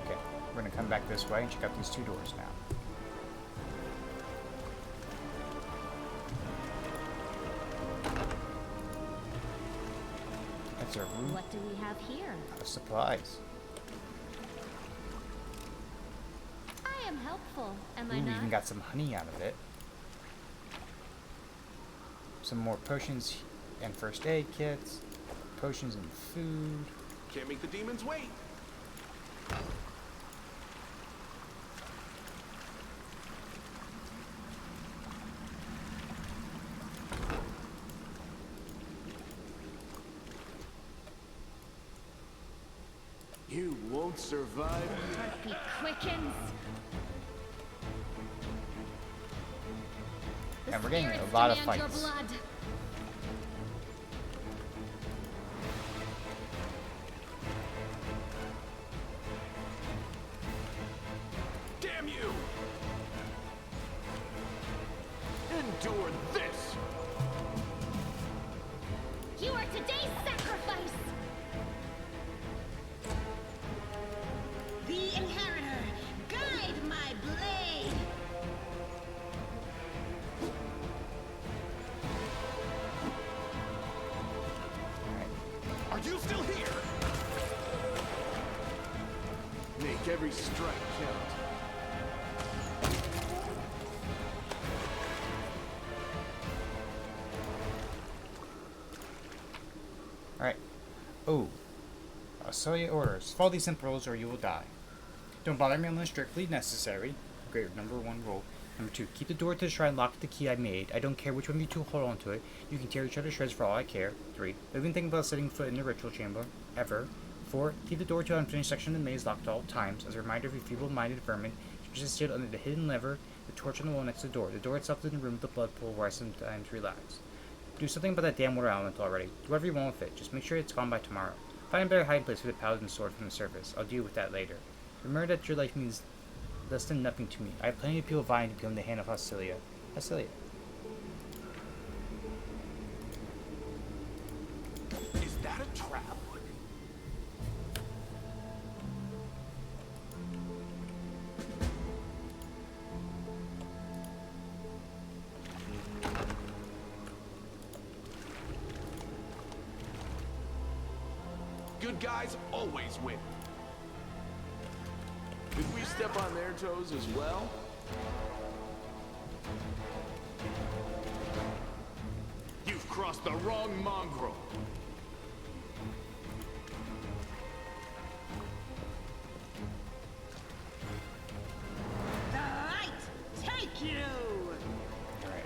Okay, we're gonna come back this way and check out these two doors now. That's our room What do we have here? of supplies. I am helpful, am Ooh, I we not? even got some honey out of it. Some more potions and first aid kits. Potions and food. Can't make the demons wait. You won't survive. He quickens. The And we're getting a spirits lot of demand your fights. blood. Damn you! Endure this! You are today's sacrifice. The inheritor. Guide my blade. every strike count. Alright. Oh. I'll sell you orders. Follow these simple rules or you will die. Don't bother me unless strictly necessary. Great, number 1 rule. Number 2, keep the door to the shrine locked with the key I made. I don't care which one of you two hold on to it. You can tear each other to shreds for all I care. 3, don't even think about setting foot in the ritual chamber. Ever. 4, keep the door to the unfinished section of the maze locked at all times. As a reminder of your feeble-minded vermin, keep it sealed under the hidden lever, the torch on the wall next to the door. The door itself is in the room with the blood pool where I sometimes relax. Do something about that damn water elemental already. Do whatever you want with it. Just make sure it's gone by tomorrow. Find a better hiding place for the paladin's sword from the surface. I'll deal with that later. Remember that your life means less than nothing to me. I have plenty of people vying to become the hand of Hosilia. Hosilia. Is that a trap? Good guys always win. If we step on their toes as well, you've crossed the wrong mongrel. The light take you! Alright.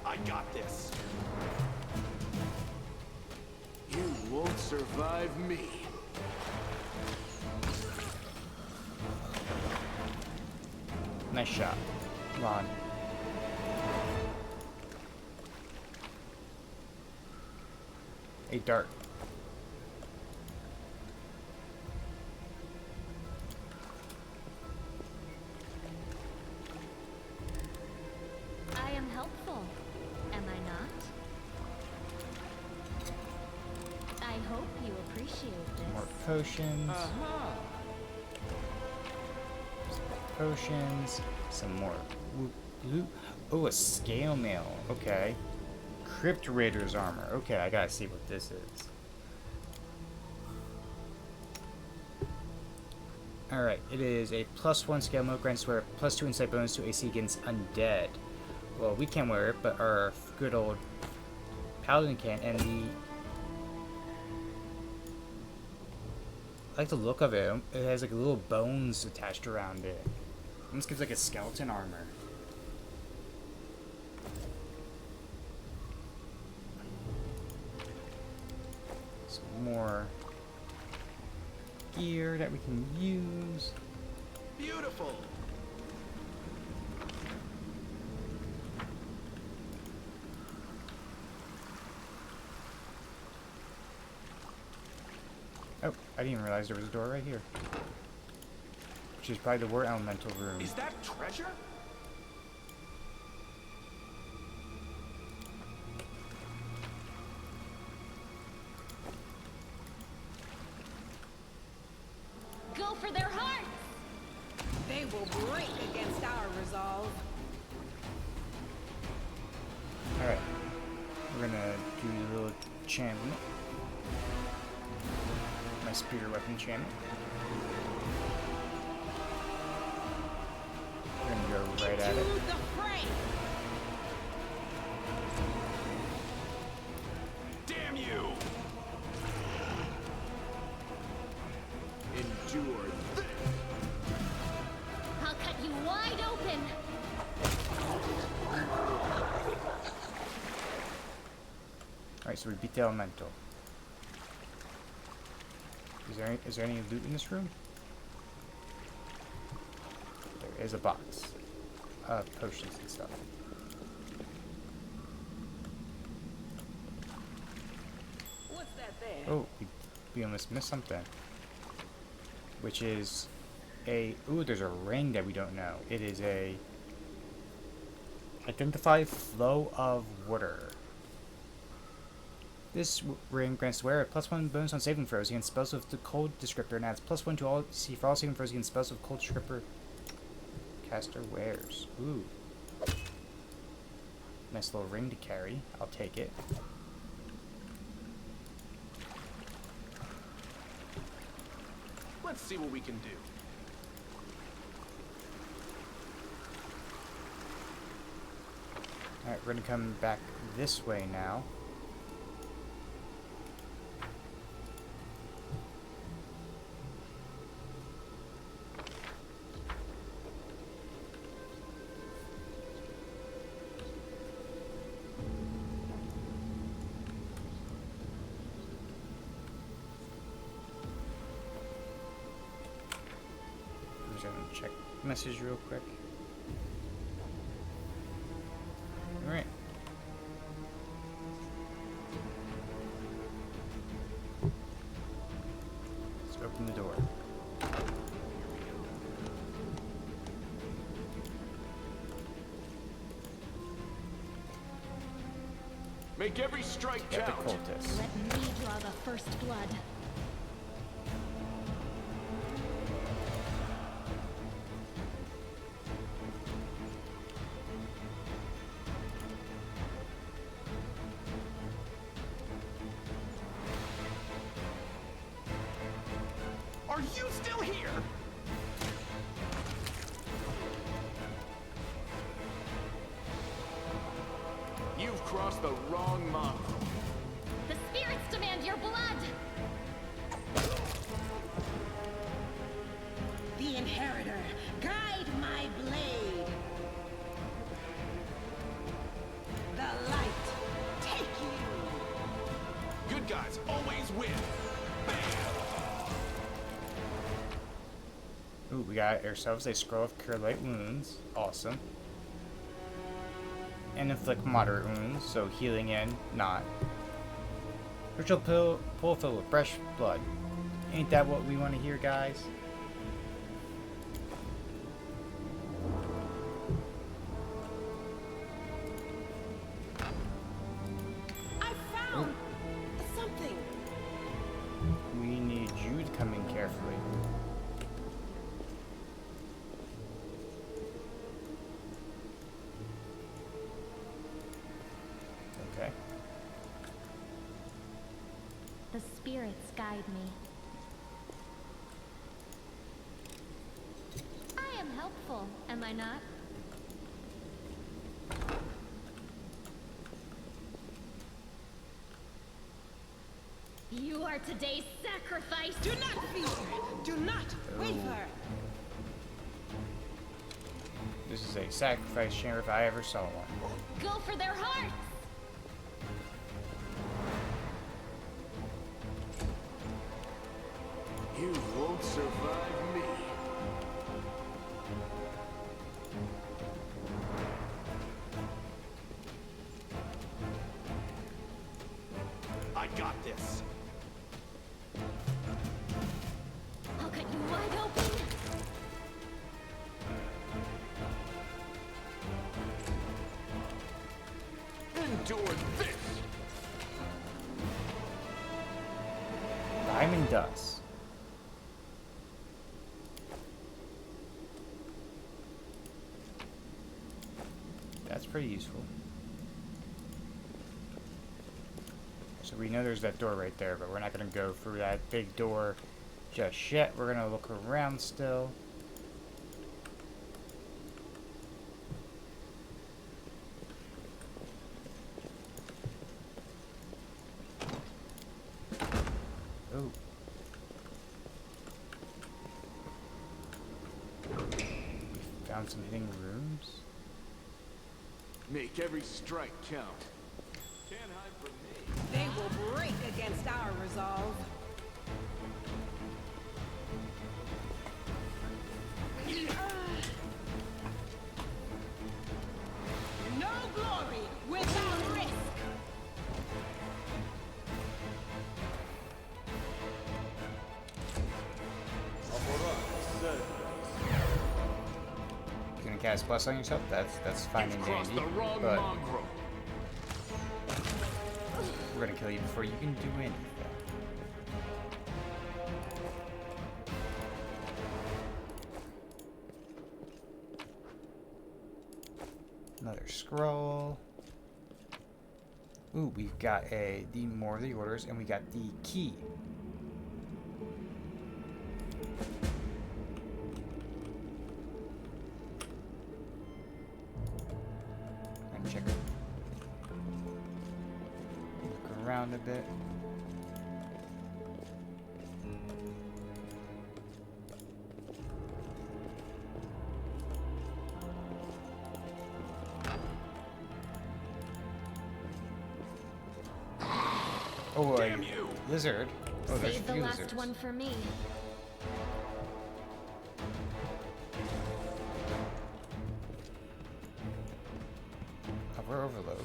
I got this. You won't survive me. Nice shot. Come on. A dart. I am helpful, am I not? I hope you appreciate this. More potions. Potions. Some more loot. Oh, a scale mail. Okay. Crypt Raider's armor. Okay, I gotta see what this is. Alright, it is a +1 scale mail, grants wear +2 insight bonus to AC against undead. Well, we can't wear it, but our good old paladin can, and the... I like the look of it. It has like little bones attached around it. Almost gives like a skeleton armor. Some more gear that we can use. Beautiful. Oh, I didn't even realize there was a door right here. Which is probably the war elemental room. Is that treasure? Go for their hearts! They will break against our resolve. Alright. We're gonna do a little enchantment. My spear weapon enchantment. We're gonna go right at it. Into the fray! Damn you! Endure this! I'll cut you wide open! Alright, so we beat the elemental. Is there any loot in this room? There is a box of potions and stuff. What's that there? Oh, we almost missed something. Which is a... Ooh, there's a ring that we don't know. It is a... Identify flow of water. This ring grants the wearer a +1 bonus on saving throws against spells with the cold descriptor and adds +1 to all DC for all saving throws against spells with cold descriptor caster wears. Ooh. Nice little ring to carry. I'll take it. Let's see what we can do. Alright, we're gonna come back this way now. I'm just gonna check message real quick. Alright. Let's open the door. Make every strike Get the count. cultists. Let me draw the first blood. Are you still here? You've crossed the wrong mongrel. The spirits demand your blood! The Inheritor, guide my blade. The light, take you. Good guys always win. Bam! Ooh, we got ourselves a scroll of cure light wounds. Awesome. And inflict moderate wounds, so healing in, not. Ritual pull filled with fresh blood. Ain't that what we want to hear, guys? I found something. We need you to come in carefully. Okay. The spirits guide me. I am helpful, am I not? You are today's sacrifice! Do not fear. Do not waver. This is a sacrifice chamber if I ever saw one. Go for their hearts! You won't survive me. I got this. I'll cut you wide open! Endure this. Diamond dust. That's pretty useful. So we know there's that door right there, but we're not going to go through that big door just yet. We're going to look around still. Oh. We found some hidden rooms. Make every strike count. Can't hide from me. They will break against our resolve. No glory without risk. You're gonna cast Bless on yourself? That's fine You've and crossed dandy. the wrong But mongrel. we're gonna kill you before you can do anything. Another scroll. Ooh, we've got the more of the orders, and we got the key. around a bit. Oh, Damn you! lizard. Oh, there's a Save the few last lizards. one for me. Power overload.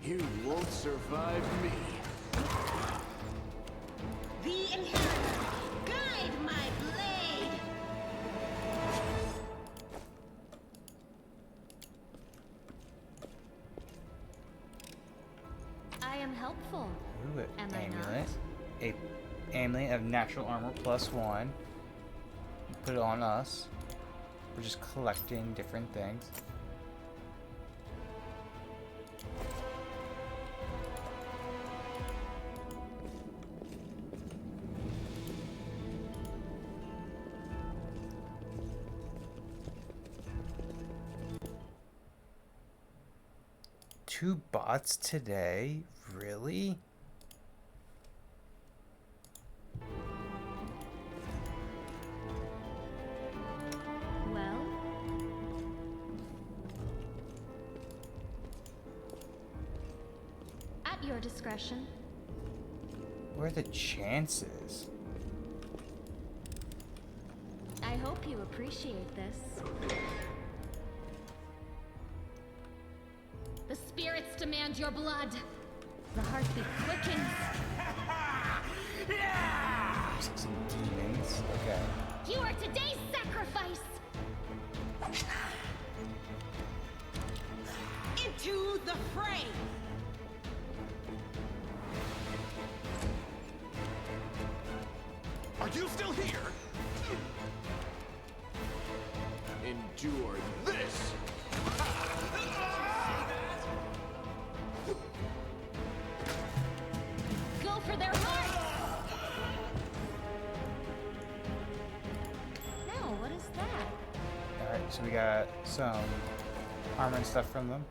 You won't survive me. The inheritor, guide my blade. I am helpful. Ooh, an Am I amulet. A amulet of natural armor +1. You put it on us. We're just collecting different things. Two bots today? Really? Well, at your discretion. What are the chances? I hope you appreciate this. The spirits demand your blood. The heartbeat quickens. Some demons. Okay. You are today's sacrifice. Into the fray. Are you still here? Endure this! Go for their hearts. Now, what is that? Alright, so we got some armor and stuff from them.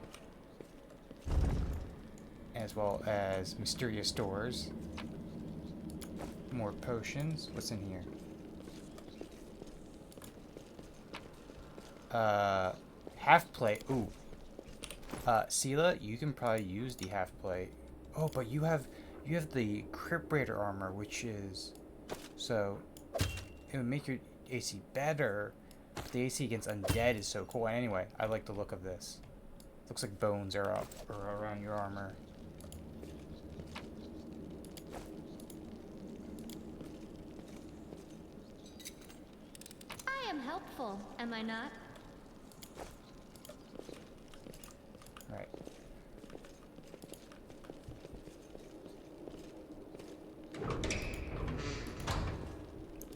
As well as mysterious doors. More potions. What's in here? Half plate. Ooh. Sela, you can probably use the half plate. Oh, but you have the Crypt Raider armor, which is so it would make your AC better. The AC against undead is so cool. And anyway, I like the look of this. Looks like bones are up or around your armor. I am helpful, am I not? Right.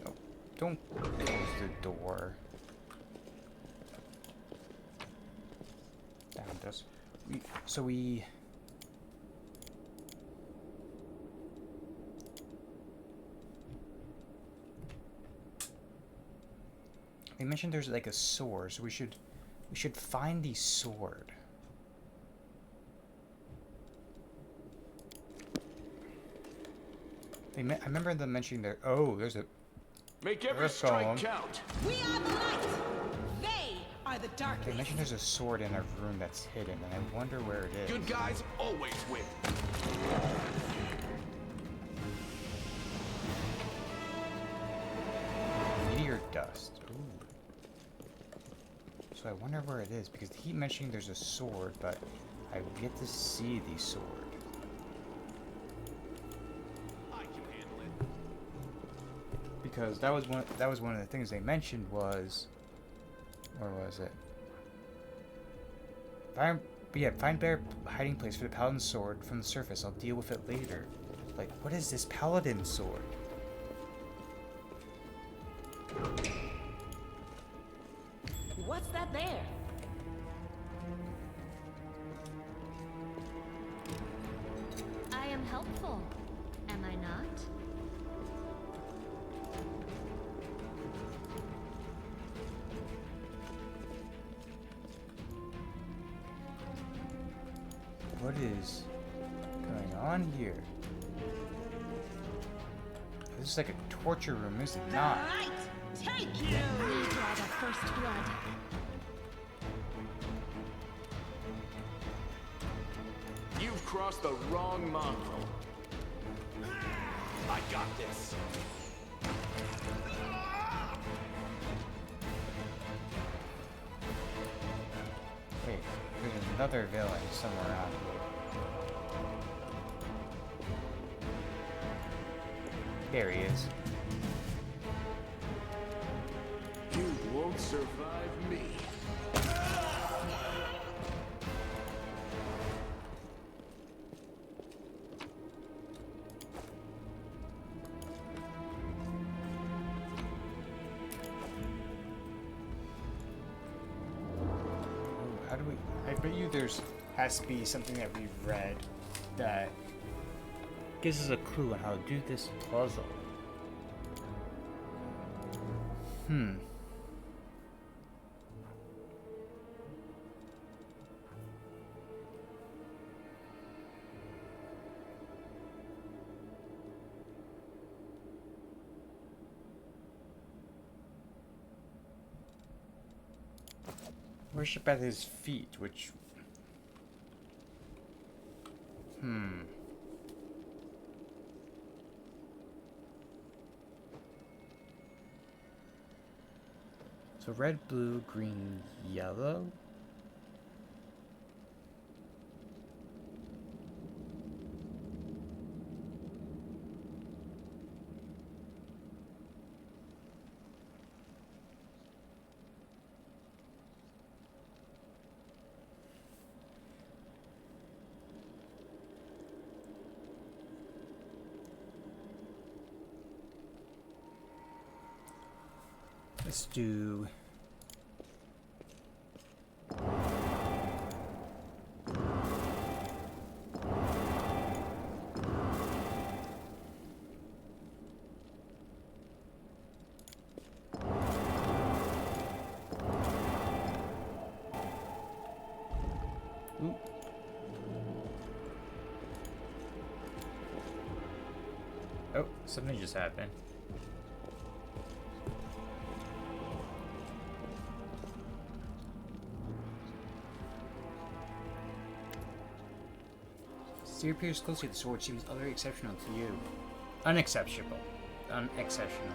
Oh, don't close the door. Down this. We They mentioned there's like a sword, so we should find the sword. I remember them mentioning there. Oh, there's a. Make every There's strike someone. count! We are the light. They are the They darkness. mentioned there's a sword in a room that's hidden, and I wonder where it is. Good guys always win. Meteor dust. Ooh. So I wonder where it is because they keep mentioning there's a sword, but I get to see the sword. I can handle it. Because that was one of the things they mentioned was, where was it? Find bear hiding place for the paladin sword from the surface. I'll deal with it later. Like, what is this paladin sword? What's that there? I am helpful, am I not? is going on here? This is like a torture room, is it The not? light, take you! We draw the first blood. You've crossed the wrong mongrel. I got this. Wait, there's another villain somewhere around here. There he is. You won't survive me. How do we... I bet you there's has to be something that we've read that gives us a clue on how to do this puzzle. Worship at his feet, which... So red, blue, green, yellow? Let's do... Ooh. Oh, something just happened. Steer peers closely. The sword seems utterly exceptional to you. Unexceptional. Unexceptional.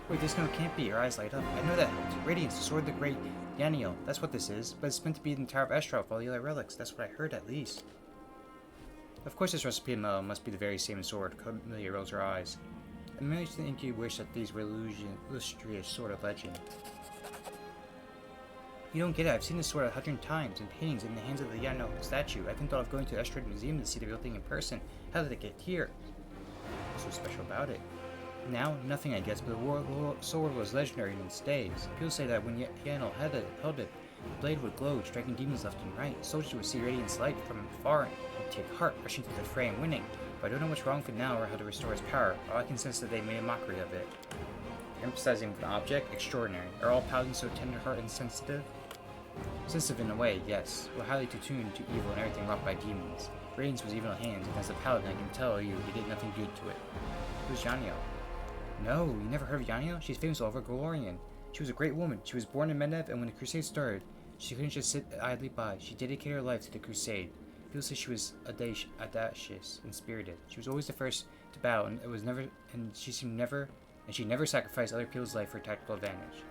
Wait, this no can't be. Your eyes light up. I know that. Radiance, the sword of the great Yaniel. That's what this is. But it's meant to be in the Tower of Estrel with all the other relics. That's what I heard, at least. Of course, this recipe must be the very same sword. Camellia rolls her eyes. I merely think you wish that these were illustrious sort of legend. You don't get it. I've seen this sword 100 times in paintings in the hands of the Yano statue. I even thought of going to the Estrad Museum to see the real thing in person. How did it get here? What's so special about it? Now, nothing I guess, but the sword was legendary in its days. People say that when Yano held it, the blade would glow, striking demons left and right. Soldiers would see radiance light from afar and take heart, rushing to the fray and winning. But I don't know what's wrong with it now or how to restore its power. All I can sense that they made a mockery of it. Emphasizing with an object? Extraordinary. Are all paladins so tender-hearted and sensitive? Sensitive in a way, yes. We're highly attuned to evil and everything wrought by demons. Radiance was evil in hand, and as a paladin I can tell you, it did nothing good to it. Who's Yanio? No, you never heard of Yanio? She's famous all over Golorian. She was a great woman. She was born in Mednev, and when the crusade started, she couldn't just sit idly by. She dedicated her life to the crusade. People say she was audacious and spirited. She was always the first to battle, and she never sacrificed other people's life for tactical advantage.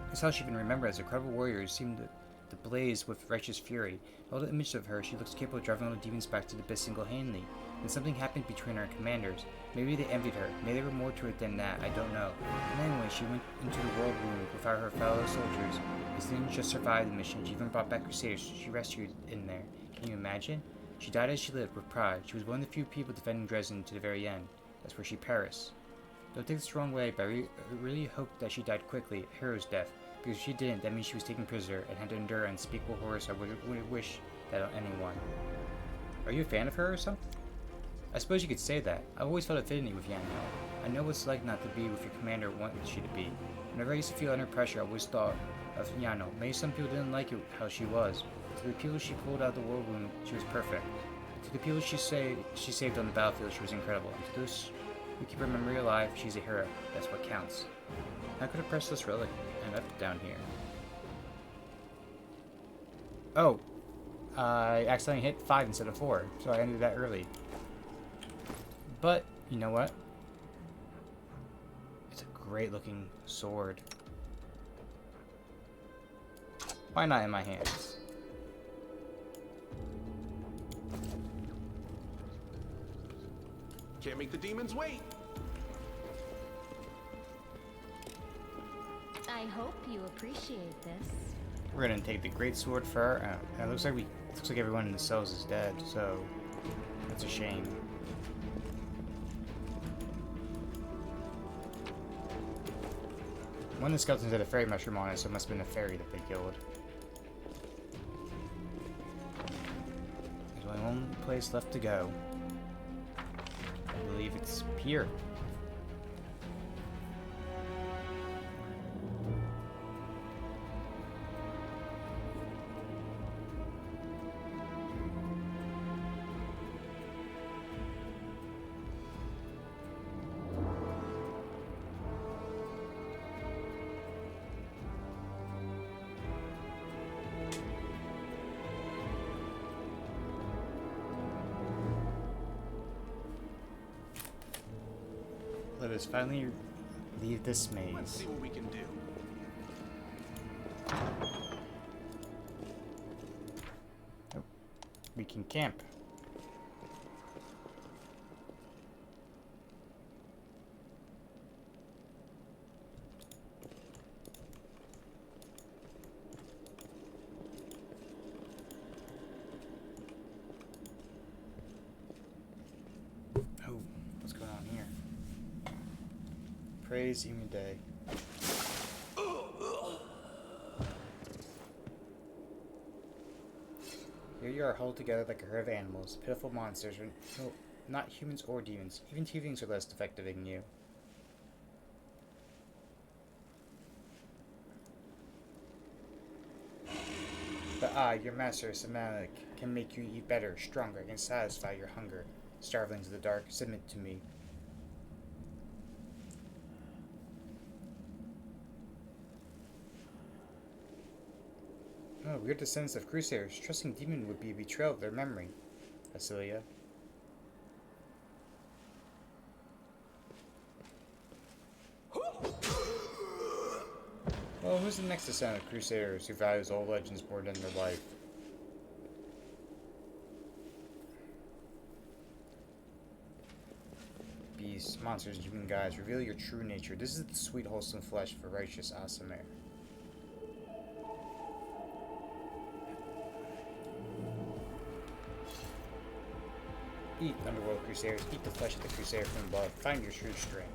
That's how she's been remembered as a credible warrior who seemed to blaze with righteous fury. All the images of her, she looks capable of driving all the demons back to the abyss single-handedly. Then something happened between her and commanders. Maybe they envied her. Maybe there were more to it than that. I don't know. And anyway, she went into the world wound without her fellow soldiers. She didn't just survive the mission. She even brought back crusaders she rescued in there. Can you imagine? She died as she lived, with pride. She was one of the few people defending Dresden to the very end. That's where she perished. Don't take this the wrong way, but I really hope that she died quickly, a hero's death. Because if she didn't, that means she was taken prisoner and had to endure unspeakable horrors I wouldn't wish that on anyone. Are you a fan of her or something? I suppose you could say that. I've always felt affinity with Yanyo. I know what it's like not to be with your commander wanted you to be. Whenever I used to feel under pressure, I always thought of Yano. Maybe some people didn't like it how she was, To the people she pulled out of the world wound, she was perfect. To the people she saved on the battlefield, she was incredible. And to those who keep her memory alive, she's a hero. That's what counts. How could a pressless relic end up down here? Oh, I accidentally hit 5 instead of 4, so I ended that early. But, you know what? It's a great looking sword. Why not in my hands? Can't make the demons wait. I hope you appreciate this. We're gonna take the great sword for our own. And it looks like everyone in the cells is dead, so that's a shame. One of the skeletons had a fairy mushroom on it, so it must have been a fairy that they killed. There's only one place left to go. I believe it's here. Let us finally leave this Let's maze. see what we can do. Oh, we can camp. Oh, what's going on here? Praise Emu Day. Here you are huddled together like a herd of animals, pitiful monsters, no, not humans or demons. Even tieflings are less defective than you. But your master, Samalik, can make you eat better, stronger, and satisfy your hunger. Starvelings of the dark, submit to me. Oh, we're descendants of Crusaders. Trusting demon would be a betrayal of their memory. Asilia. Well, who's the next descendant of Crusaders who values old legends more than their life? Beasts, monsters, human guides, reveal your true nature. This is the sweet, wholesome flesh for righteous Asamer. Eat, underworld crusaders. Eat the flesh of the crusader from above. Find your true strength.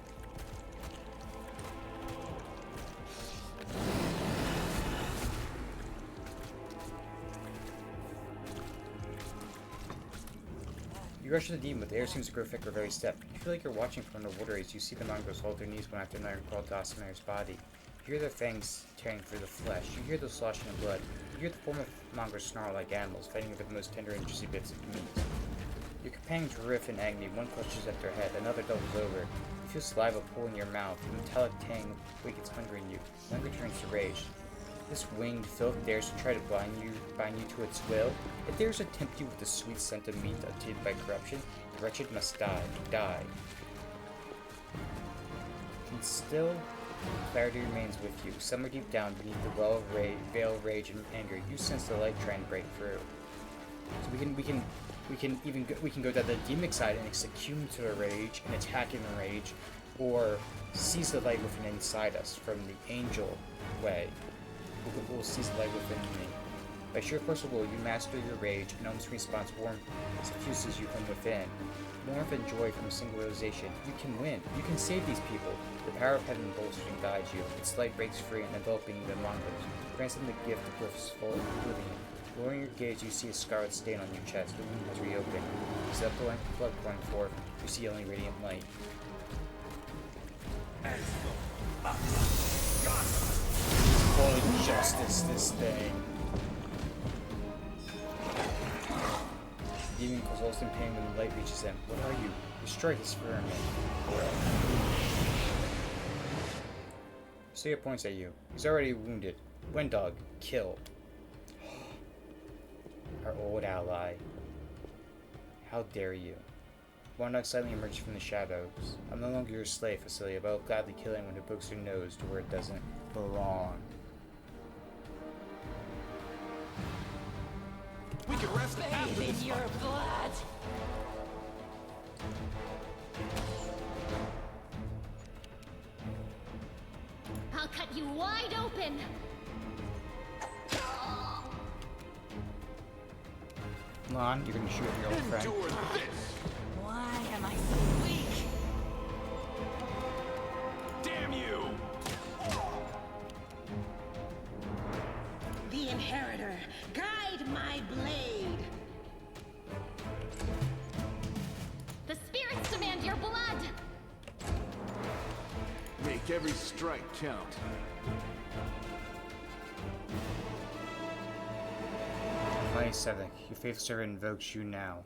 You rush to the demon, but the air seems to grow thicker with every step. You feel like you're watching from underwater as you see the mongrels hold their knees one after another and crawl to Asamer's body. You hear their fangs tearing through the flesh. You hear the sloshing of blood. You hear the form of mongrels snarl like animals, fighting over the most tender and juicy bits of meat. Your companions riff in agony. One clutches at their head, another doubles over. You feel saliva pool in your mouth. The metallic tang wakens hunger in you. Hunger turns to rage. This winged filth dares to try to bind you to its will. It dares to tempt you with the sweet scent of meat untainted by corruption. The wretched must die. Die. And still, clarity remains with you. Somewhere deep down beneath the veil of rage and anger, you sense the light trying to break through. So we can go down the demonic side and succumb to the rage and attack in the rage, or seize the light within inside us from the angel way. We'll seize the light within me. By sheer force of will, you master your rage, and almost response warmth suffuses you from within. Warmth and joy from a single realization. You can win. You can save these people. The power of heaven bolsters and guides you. Its light breaks free and enveloping the mongrels, grants them the gift of blissful oblivion. Lowering your gaze, you see a scarlet stain on your chest. The wound has reopened. Instead of blood pouring forth, you see only radiant light. Holy justice, this thing. demon cause ultimate pain when the light reaches them. What are you? Destroy this vermin. Slayer points at you. He's already wounded. Wendog, kill. Our old ally. How dare you? Wendog suddenly emerges from the shadows. I'm no longer your slave, Facilia, but I'll gladly kill anyone who pokes their nose to where it doesn't belong. We can rest after Bathe this in your fight. blood. I'll cut you wide open. Lon, you're gonna shoot at your old friend. Endure this! Why am I so weak? Damn you! The Inheritor, guide my blade. The spirits demand your blood. Make every strike count. Sevek, your faithful servant invokes you now.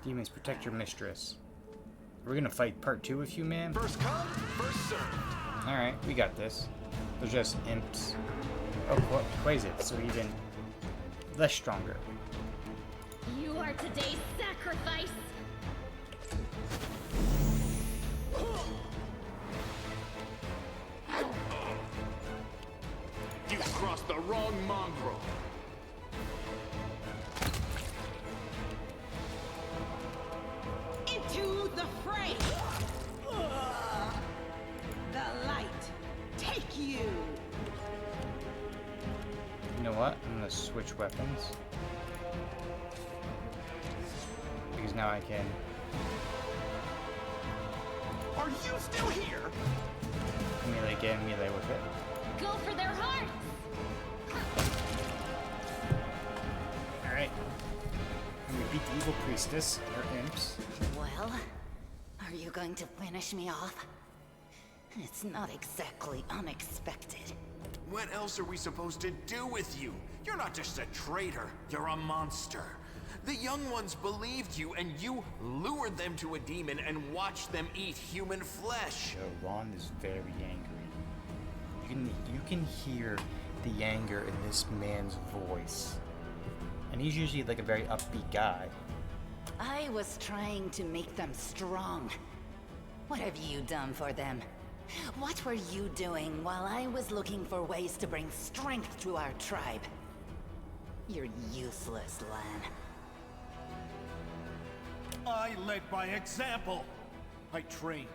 Demons, protect your mistress. We're gonna fight part 2 with you, man? First come, first serve. Alright, we got this. They're just imps. Oh, what? Quasit, so even less stronger. You are today's sacrifice. You crossed the wrong mongrel. Into the fray. The light, take you. You know what? I'm gonna switch weapons. Because now I can. Are you still here? Melee again, melee with it. Go for their hearts. Alright. And we beat the evil priestess, or imps. Well, are you going to finish me off? It's not exactly unexpected. What else are we supposed to do with you? You're not just a traitor, you're a monster. The young ones believed you, and you lured them to a demon and watched them eat human flesh. So Ron is very angry. You can hear the anger in this man's voice. And he's usually like a very upbeat guy. I was trying to make them strong. What have you done for them? What were you doing while I was looking for ways to bring strength to our tribe? You're useless, Lan. I led by example. I trained.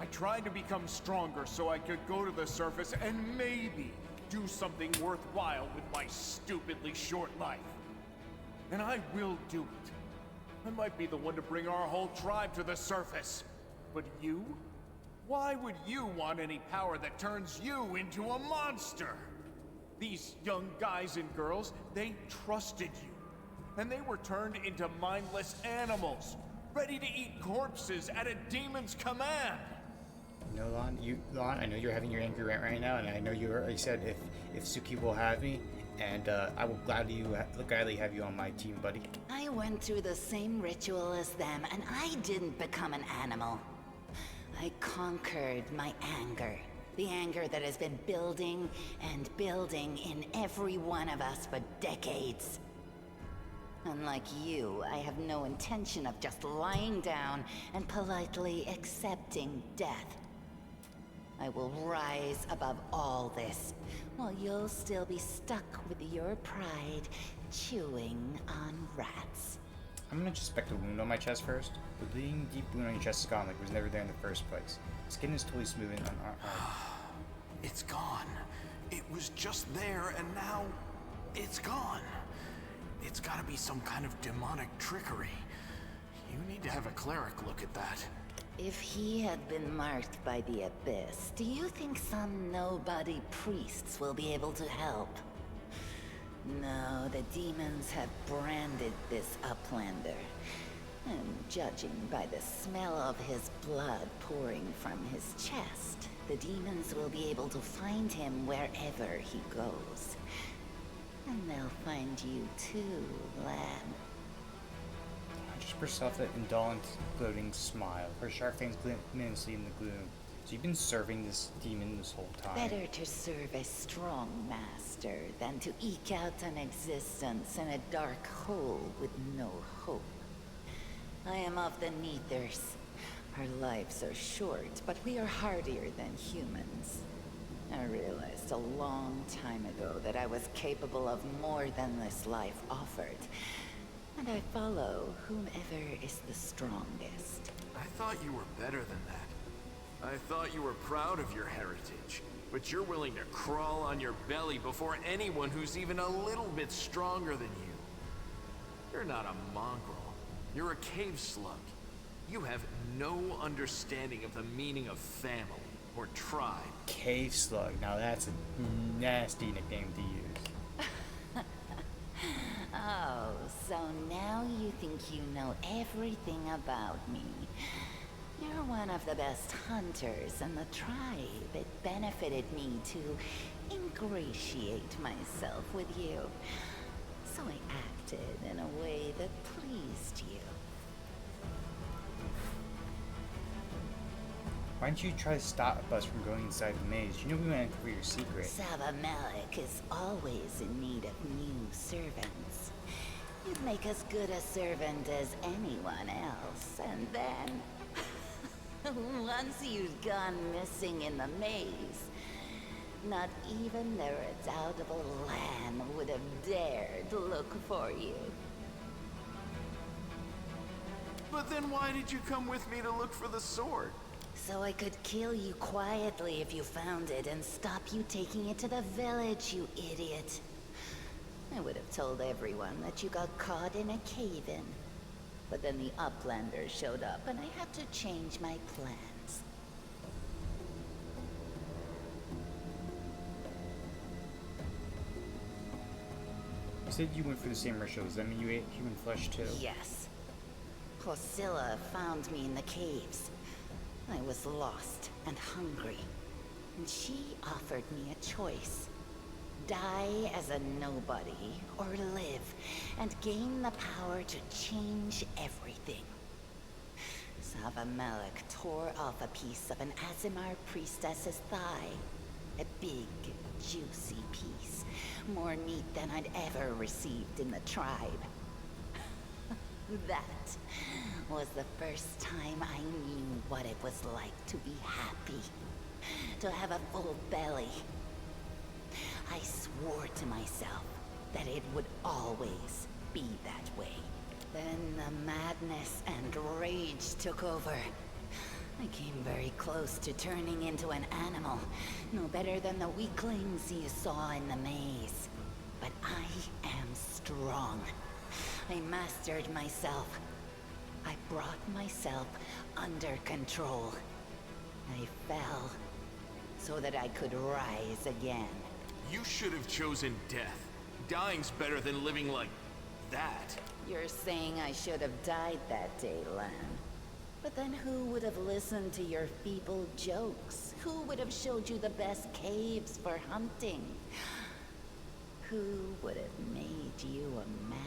I tried to become stronger so I could go to the surface and maybe do something worthwhile with my stupidly short life. And I will do it. I might be the one to bring our whole tribe to the surface. But you? Why would you want any power that turns you into a monster? These young guys and girls, they trusted you. And they were turned into mindless animals, ready to eat corpses at a demon's command. No, Lon, I know you're having your angry rant right now, and I know you already said if Suki will have me, and I will gladly have you on my team, buddy. I went through the same ritual as them, and I didn't become an animal. I conquered my anger. The anger that has been building and building in every one of us for decades. Unlike you, I have no intention of just lying down and politely accepting death. I will rise above all this, while you'll still be stuck with your pride, chewing on rats. I'm gonna inspect the wound on my chest first. The bleeding deep wound on your chest is gone like it was never there in the first place. Skin is totally smooth and It's gone. It was just there, and now it's gone. It's gotta be some kind of demonic trickery. You need to have a cleric look at that. If he had been marked by the Abyss, do you think some nobody priests will be able to help? No, the demons have branded this Uplander. And judging by the smell of his blood pouring from his chest, the demons will be able to find him wherever he goes. And they'll find you too, Lan. just herself that indolent, gloating smile. Her sharp fangs glint menacingly in the gloom. So you've been serving this demon this whole time. Better to serve a strong master than to eke out an existence in a dark hole with no hope. I am of the Neathers. Our lives are short, but we are hardier than humans. I realized a long time ago that I was capable of more than this life offered. And I follow whomever is the strongest. I thought you were better than that. I thought you were proud of your heritage. But you're willing to crawl on your belly before anyone who's even a little bit stronger than you. You're not a mongrel. You're a cave slug. You have no understanding of the meaning of family or tribe. Cave slug. Now that's a nasty nickname to use. Oh, so now you think you know everything about me. You're one of the best hunters in the tribe. It benefited me to ingratiate myself with you. So I acted in a way that pleased you. Why don't you try to stop us from going inside the maze? You know we want to uncover your secret. Savamelic is always in need of new servants. You'd make as good a servant as anyone else, and then... once you've gone missing in the maze, not even the redoubtable Lan would have dared look for you. But then why did you come with me to look for the sword? So I could kill you quietly if you found it and stop you taking it to the village, you idiot. I would have told everyone that you got caught in a cave-in. But then the Uplanders showed up and I had to change my plans. You said you went for the same ritual. Does that mean you ate human flesh too? Yes. Hosilla found me in the caves. I was lost and hungry, and she offered me a choice. Die as a nobody, or live, and gain the power to change everything. Savamelic tore off a piece of an Azimar priestess's thigh. A big, juicy piece. More meat than I'd ever received in the tribe. That was the first time I knew what it was like to be happy. To have a full belly. I swore to myself that it would always be that way. Then the madness and rage took over. I came very close to turning into an animal, no better than the weaklings you saw in the maze. But I am strong. I mastered myself. I brought myself under control. I fell so that I could rise again. You should have chosen death. Dying's better than living like that. You're saying I should have died that day, Lan. But then who would have listened to your feeble jokes? Who would have showed you the best caves for hunting? Who would have made you a man?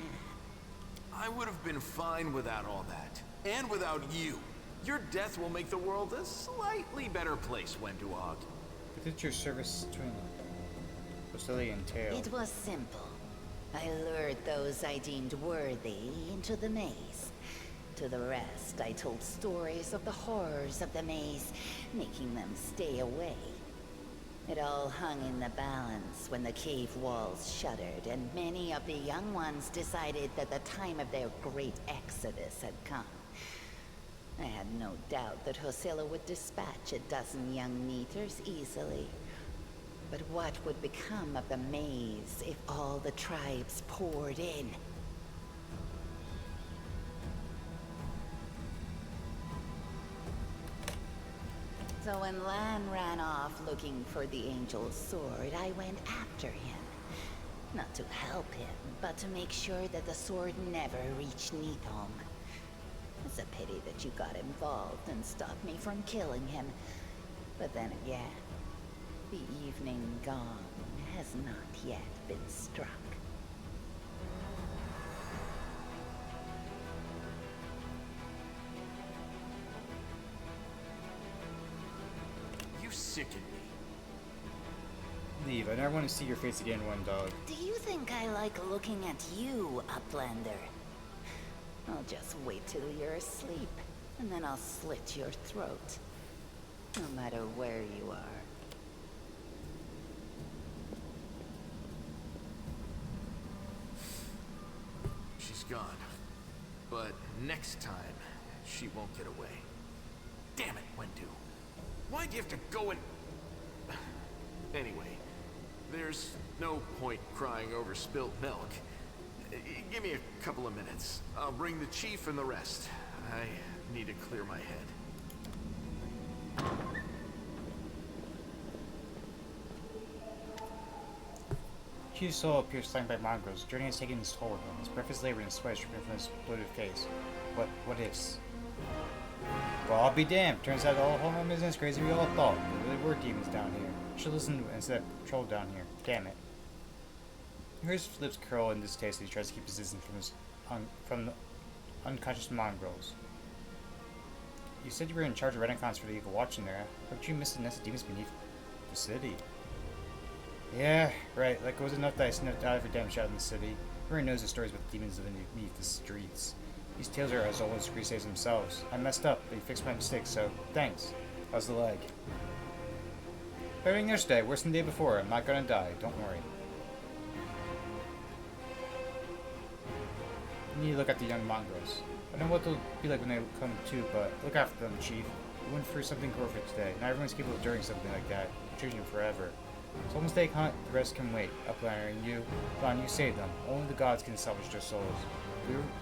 I would have been fine without all that. And without you. Your death will make the world a slightly better place, Wenduog. What did your service to Hosilla entail? It was simple. I lured those I deemed worthy into the maze. To the rest, I told stories of the horrors of the maze, making them stay away. It all hung in the balance when the cave walls shuddered, and many of the young ones decided that the time of their great exodus had come. I had no doubt that Hosilla would dispatch a dozen young Neathers easily. But what would become of the maze if all the tribes poured in? So when Lan ran off looking for the Angel's sword, I went after him. Not to help him, but to make sure that the sword never reached Neathholm. It's a pity that you got involved and stopped me from killing him. But then again, the evening gong has not yet been struck. sicken me. Leave. I never want to see your face again, one dog. Do you think I like looking at you, Uplander? I'll just wait till you're asleep, and then I'll slit your throat. No matter where you are. She's gone. But next time, she won't get away. Damn it, Wendu. Why'd you have to go and... Anyway, there's no point crying over spilt milk. Give me a couple of minutes. I'll bring the chief and the rest. I need to clear my head. Chief's soul appears slain by mongrels. Journey has taken its toll of him. His breath is labored and sweat is dripping from his bloated face. What is? Well, I'll be damned. Turns out the whole home isn't as crazy as we all thought. There really were demons down here. Should listen instead of patrol down here. Damn it. His lips curl in distaste as he tries to keep his distance from the unconscious mongrels. You said you were in charge of Renacons for the Eagle Watch in there. Don't you miss the nest of demons beneath the city? Yeah, right. Like it was enough that I sniffed out every damn shot in the city. Everyone knows the stories about demons living beneath the streets. These tales are as old as Crusades themselves. I messed up, but you fixed my mistake, so thanks. How's the leg? Better than yesterday, worse than the day before. I'm not gonna die, don't worry. You need to look at the young mongrels. I don't know what they'll be like when they come to, but look after them, Chief. We went through something horrific today. Not everyone's capable of doing something like that. Changing forever. It's almost day hunt, the rest can wait. Uplander and you, Don, you saved them. Only the gods can salvage their souls.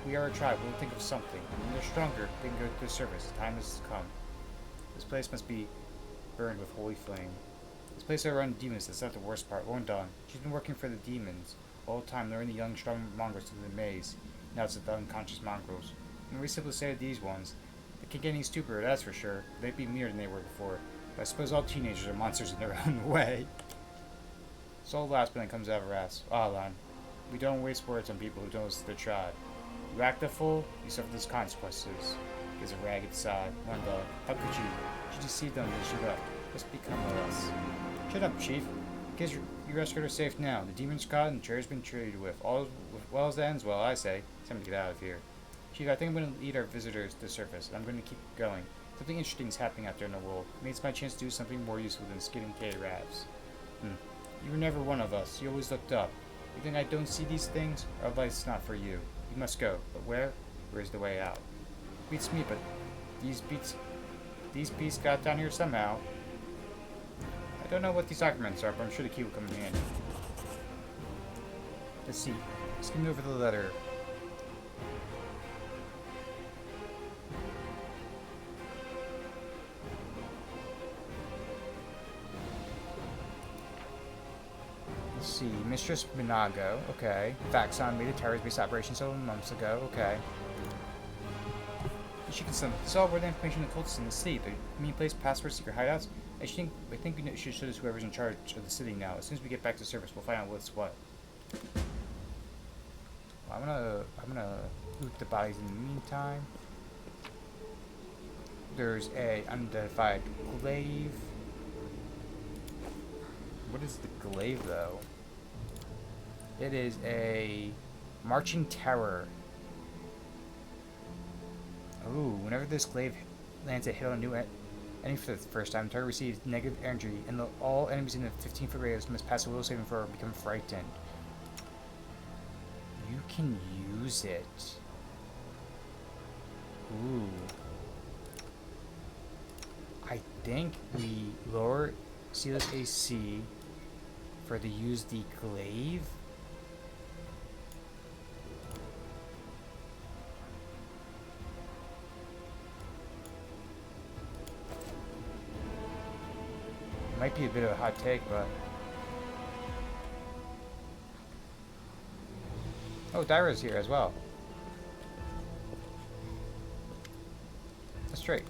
We are a tribe, we'll think of something. When they're stronger, they can go to the surface. The time has come. This place must be burned with holy flame. This place are run demons, that's not the worst part. Won't Dawn. She's been working for the demons. All the time, luring the young, strong mongrels to the maze. Now it's the unconscious mongrels. And we simply say to these ones, they can't get any stupider, that's for sure. They'd be meaner than they were before. But I suppose all teenagers are monsters in their own way. Soul laughs when it comes out of her ass. Ah, Lon. We don't waste words on people who don't listen to the tribe. You act a fool, you suffer those consequences. Gives a ragged sigh. One dog. How could you? You deceived them and shut up. Just become of us. Shut up, Chief. Because you rescued her safe now. The demon's caught and the chair's been treated with. All well as that ends well, I say. It's time to get out of here. Chief, I think I'm going to lead our visitors to the surface, and I'm going to keep going. Something interesting is happening out there in the world. Maybe it's my chance to do something more useful than skidding K-Ravs. You were never one of us. You always looked up. You think I don't see these things? Our life's not for you. You must go. But where? Where's the way out? Beats me, but these beasts got down here somehow. I don't know what these documents are, but I'm sure the key will come in handy. Let's see. Skim over the letter. Let's see. Mistress Minago. Okay. Vaxon made a terrorist-based operation several months ago. Okay. She can solve where the information of the cultists in the city. The mean place, passwords, secret hideouts. I think we should show this whoever's in charge of the city now. As soon as we get back to surface, we'll find out what's what. Well, I'm gonna loot the bodies in the meantime. There's a unidentified glaive. What is the glaive though? It is a marching terror. Ooh, whenever this glaive lands a hit on a new enemy for the first time, the target receives negative energy, and all enemies in the 15-foot radius must pass a will saving throw or become frightened. You can use it. Ooh. I think we lower Sealess AC for to use the glaive. Might be a bit of a hot take, but... Oh, Dyra's here as well. That's straight.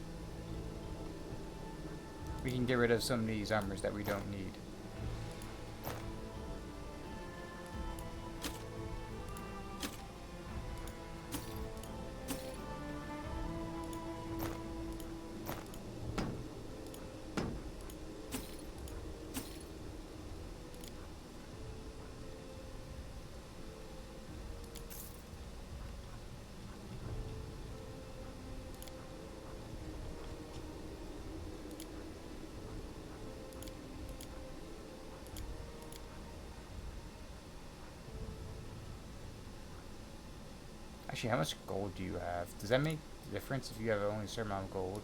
We can get rid of some of these armors that we don't need. Actually, how much gold do you have? Does that make a difference if you have only a certain amount of gold?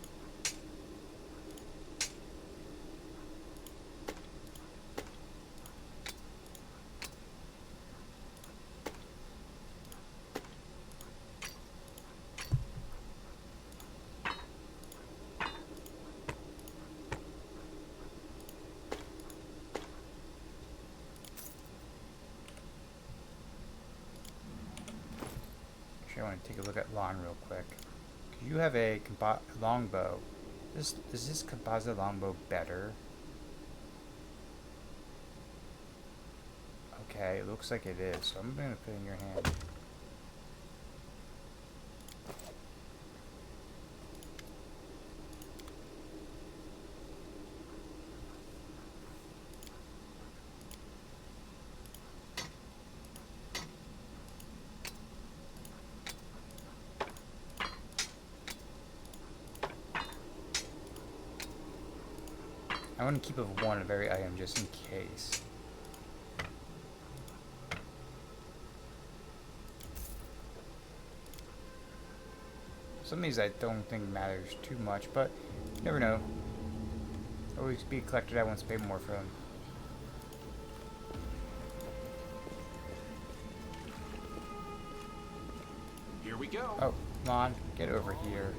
I want to take a look at lawn real quick. You have a longbow. Is this composite longbow better? Okay, it looks like it is. So I'm gonna put it in your hand. I want to keep of one of every item just in case. Some of these I don't think matters too much, but you never know. Always be a collector that wants to pay more for them. Here we go. Oh, come on, get over here.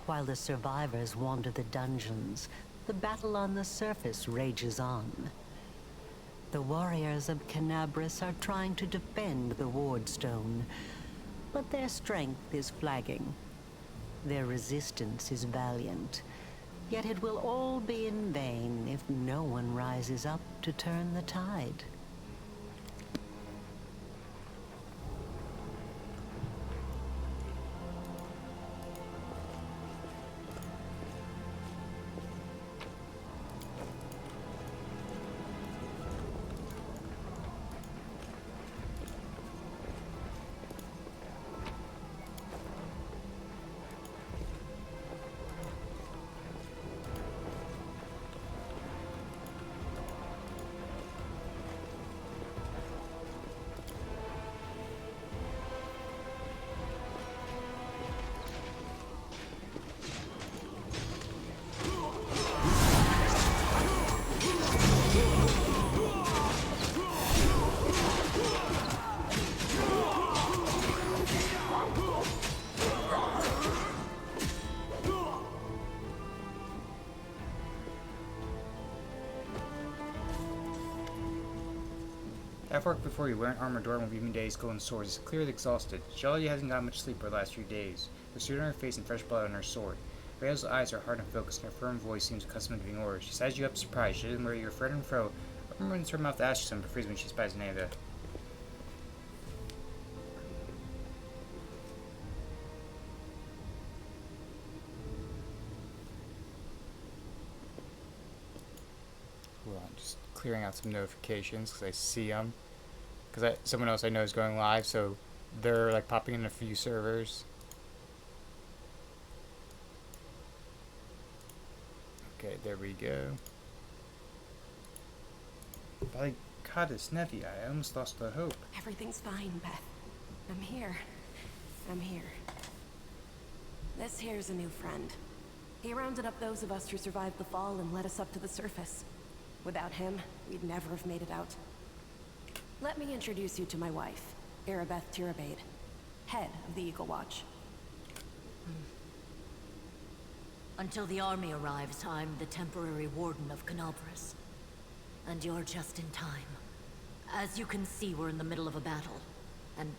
While the survivors wander the dungeons, the battle on the surface rages on. The warriors of Canabras are trying to defend the Wardstone, but their strength is flagging. Their resistance is valiant, yet it will all be in vain if no one rises up to turn the tide. I've worked before you. Wearing armor, door, and weaving days, golden swords. Is clearly exhausted. Shelly hasn't got much sleep for the last few days. The suit on her face and fresh blood on her sword. Rael's eyes are hard and focused, and her firm voice seems accustomed to giving orders. She sizes you up surprised. She doesn't worry your friend and fro. Opens her mouth to ask you something, but freezes when she spies Nada. Hold on, just clearing out some notifications because I see them. Because someone else I know is going live, so they're like popping in a few servers. Okay, there we go. By God, it's Nevi. I almost lost the hope. Everything's fine, Beth. I'm here. I'm here. This here's a new friend. He rounded up those of us who survived the fall and led us up to the surface. Without him, we'd never have made it out. Let me introduce you to my wife, Pathfinder, head of the Eagle Watch. Until the army arrives, I'm the temporary warden of Canabras. And you're just in time. As you can see, we're in the middle of a battle. And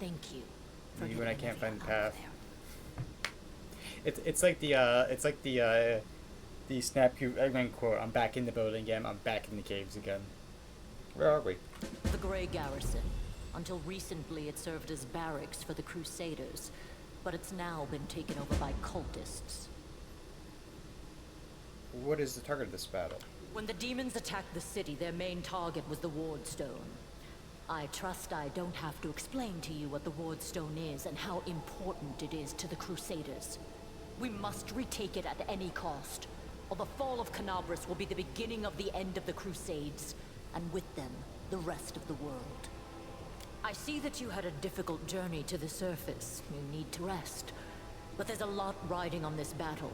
thank you for When I getting can't find the everyone out path. there. It's like the snap cube. I mean, quote. I'm back in the building again. I'm back in the caves again. Where are we? The Grey Garrison. Until recently, it served as barracks for the Crusaders, but it's now been taken over by cultists. What is the target of this battle? When the demons attacked the city, their main target was the Wardstone. I trust I don't have to explain to you what the Wardstone is and how important it is to the Crusaders. We must retake it at any cost, or the fall of Canabras will be the beginning of the end of the Crusades, and with them, the rest of the world. I see that you had a difficult journey to the surface. You need to rest. But there's a lot riding on this battle.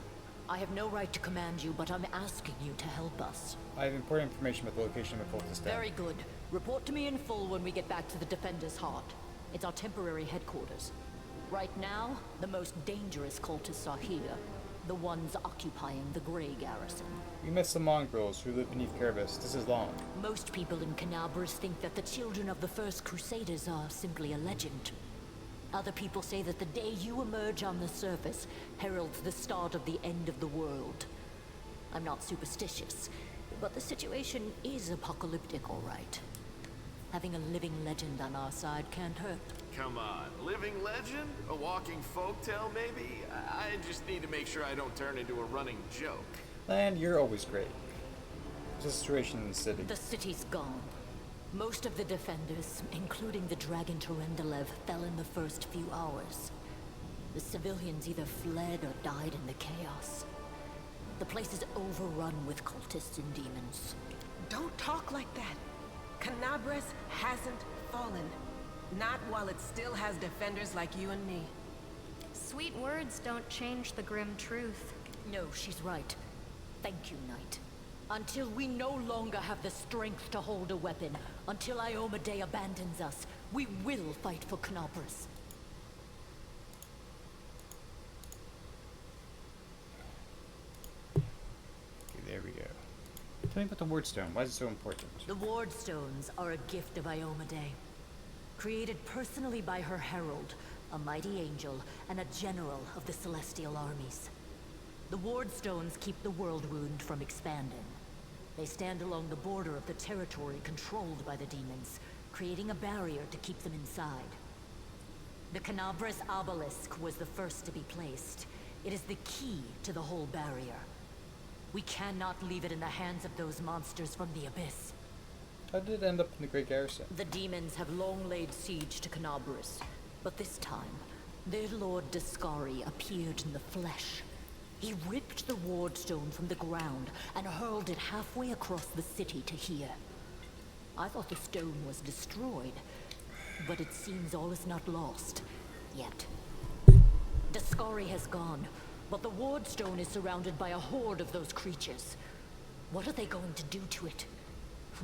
I have no right to command you, but I'm asking you to help us. I have important information about the location of the cultist den. Very good. Report to me in full when we get back to the Defender's Heart. It's our temporary headquarters. Right now, the most dangerous cultists are here. The ones occupying the Grey Garrison. We met some mongrels who live beneath Carabas. This is long. Most people in Canabras think that the children of the First Crusaders are simply a legend. Other people say that the day you emerge on the surface heralds the start of the end of the world. I'm not superstitious, but the situation is apocalyptic, all right. Having a living legend on our side can't hurt. Come on, living legend? A walking folktale, maybe? I just need to make sure I don't turn into a running joke. And you're always great. There's a situation in the city. The city's gone. Most of the defenders, including the Dragon Terendelev, fell in the first few hours. The civilians either fled or died in the chaos. The place is overrun with cultists and demons. Don't talk like that. Canabras hasn't fallen. Not while it still has defenders like you and me. Sweet words don't change the grim truth. No, she's right. Thank you, Knight. Until we no longer have the strength to hold a weapon, until Iomedae abandons us, we will fight for Canabras. Okay, there we go. Tell me about the Wardstone. Why is it so important? The Wardstones are a gift of Iomedae. Created personally by her herald, a mighty angel, and a general of the celestial armies. The Wardstones keep the world wound from expanding. They stand along the border of the territory controlled by the demons, creating a barrier to keep them inside. The Canabras obelisk was the first to be placed. It is the key to the whole barrier. We cannot leave it in the hands of those monsters from the abyss. How did it end up in the Great Garrison? The demons have long laid siege to Canabras, but this time, their lord Dascari appeared in the flesh. He ripped the Wardstone from the ground and hurled it halfway across the city to here. I thought the stone was destroyed, but it seems all is not lost. Yet. Dascari has gone, but the Wardstone is surrounded by a horde of those creatures. What are they going to do to it?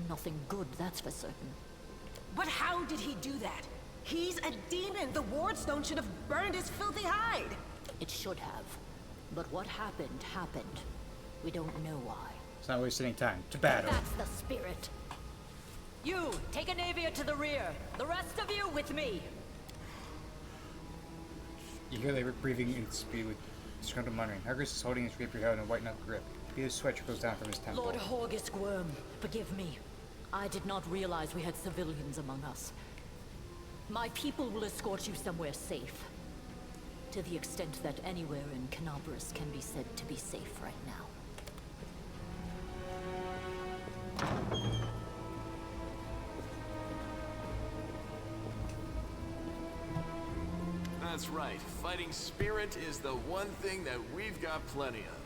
Nothing good, that's for certain. But how did he do that? He's a demon! The Wardstone should have burned his filthy hide! It should have. But what happened, happened. We don't know why. It's not wasting time. To battle. That's the spirit. You, take a Navier to the rear. The rest of you with me. You hear labor breathing in speed with disgruntled muttering. Hargis is holding his rapier held in a white knuckle grip. His sweat trickles down from his temple. Lord Horgus Worm, forgive me. I did not realize we had civilians among us. My people will escort you somewhere safe. To the extent that anywhere in Canabras can be said to be safe right now. That's right. Fighting spirit is the one thing that we've got plenty of.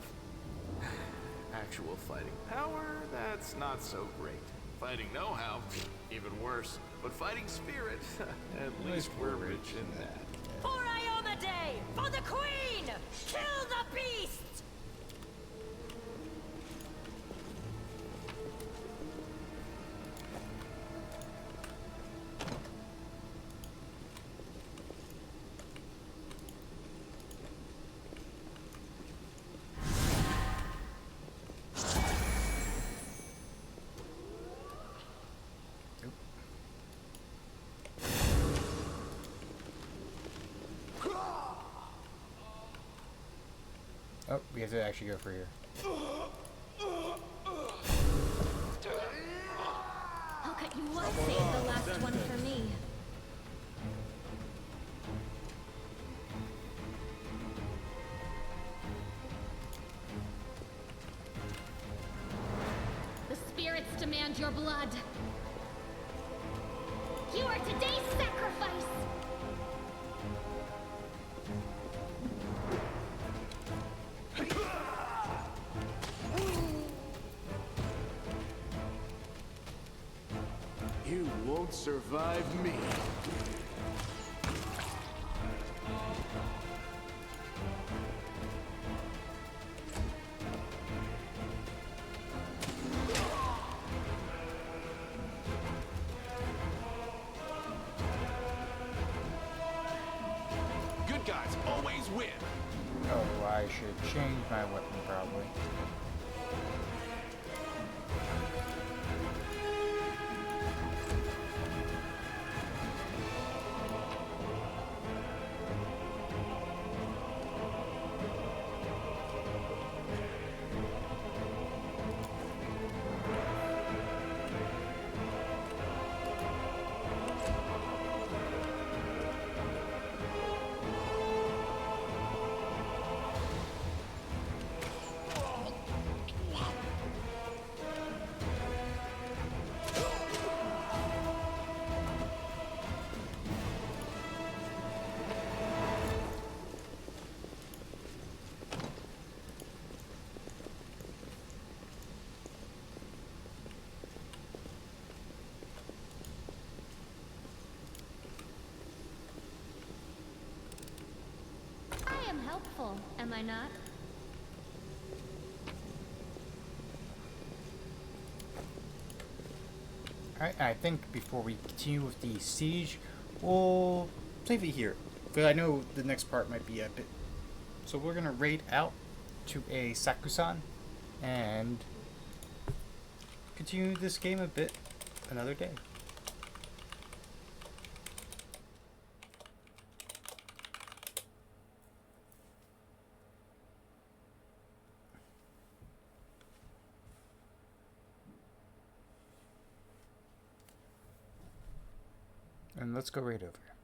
Actual fighting power, that's not so great. Fighting know-how, even worse. But fighting spirit, at least we're rich in that. For Iomedae! For the Queen! Kill the beast! Oh, we have to actually go for here. I'll cut you off. Save the last one for me. The spirits demand your blood. You survive me. Good guys always win. Oh, I should change my weapon probably. I am helpful, am I not? Alright, I think before we continue with the siege, we'll leave it here. Because I know the next part might be a bit... So we're going to raid out to a Sakusan and continue this game a bit another day. And let's go right over.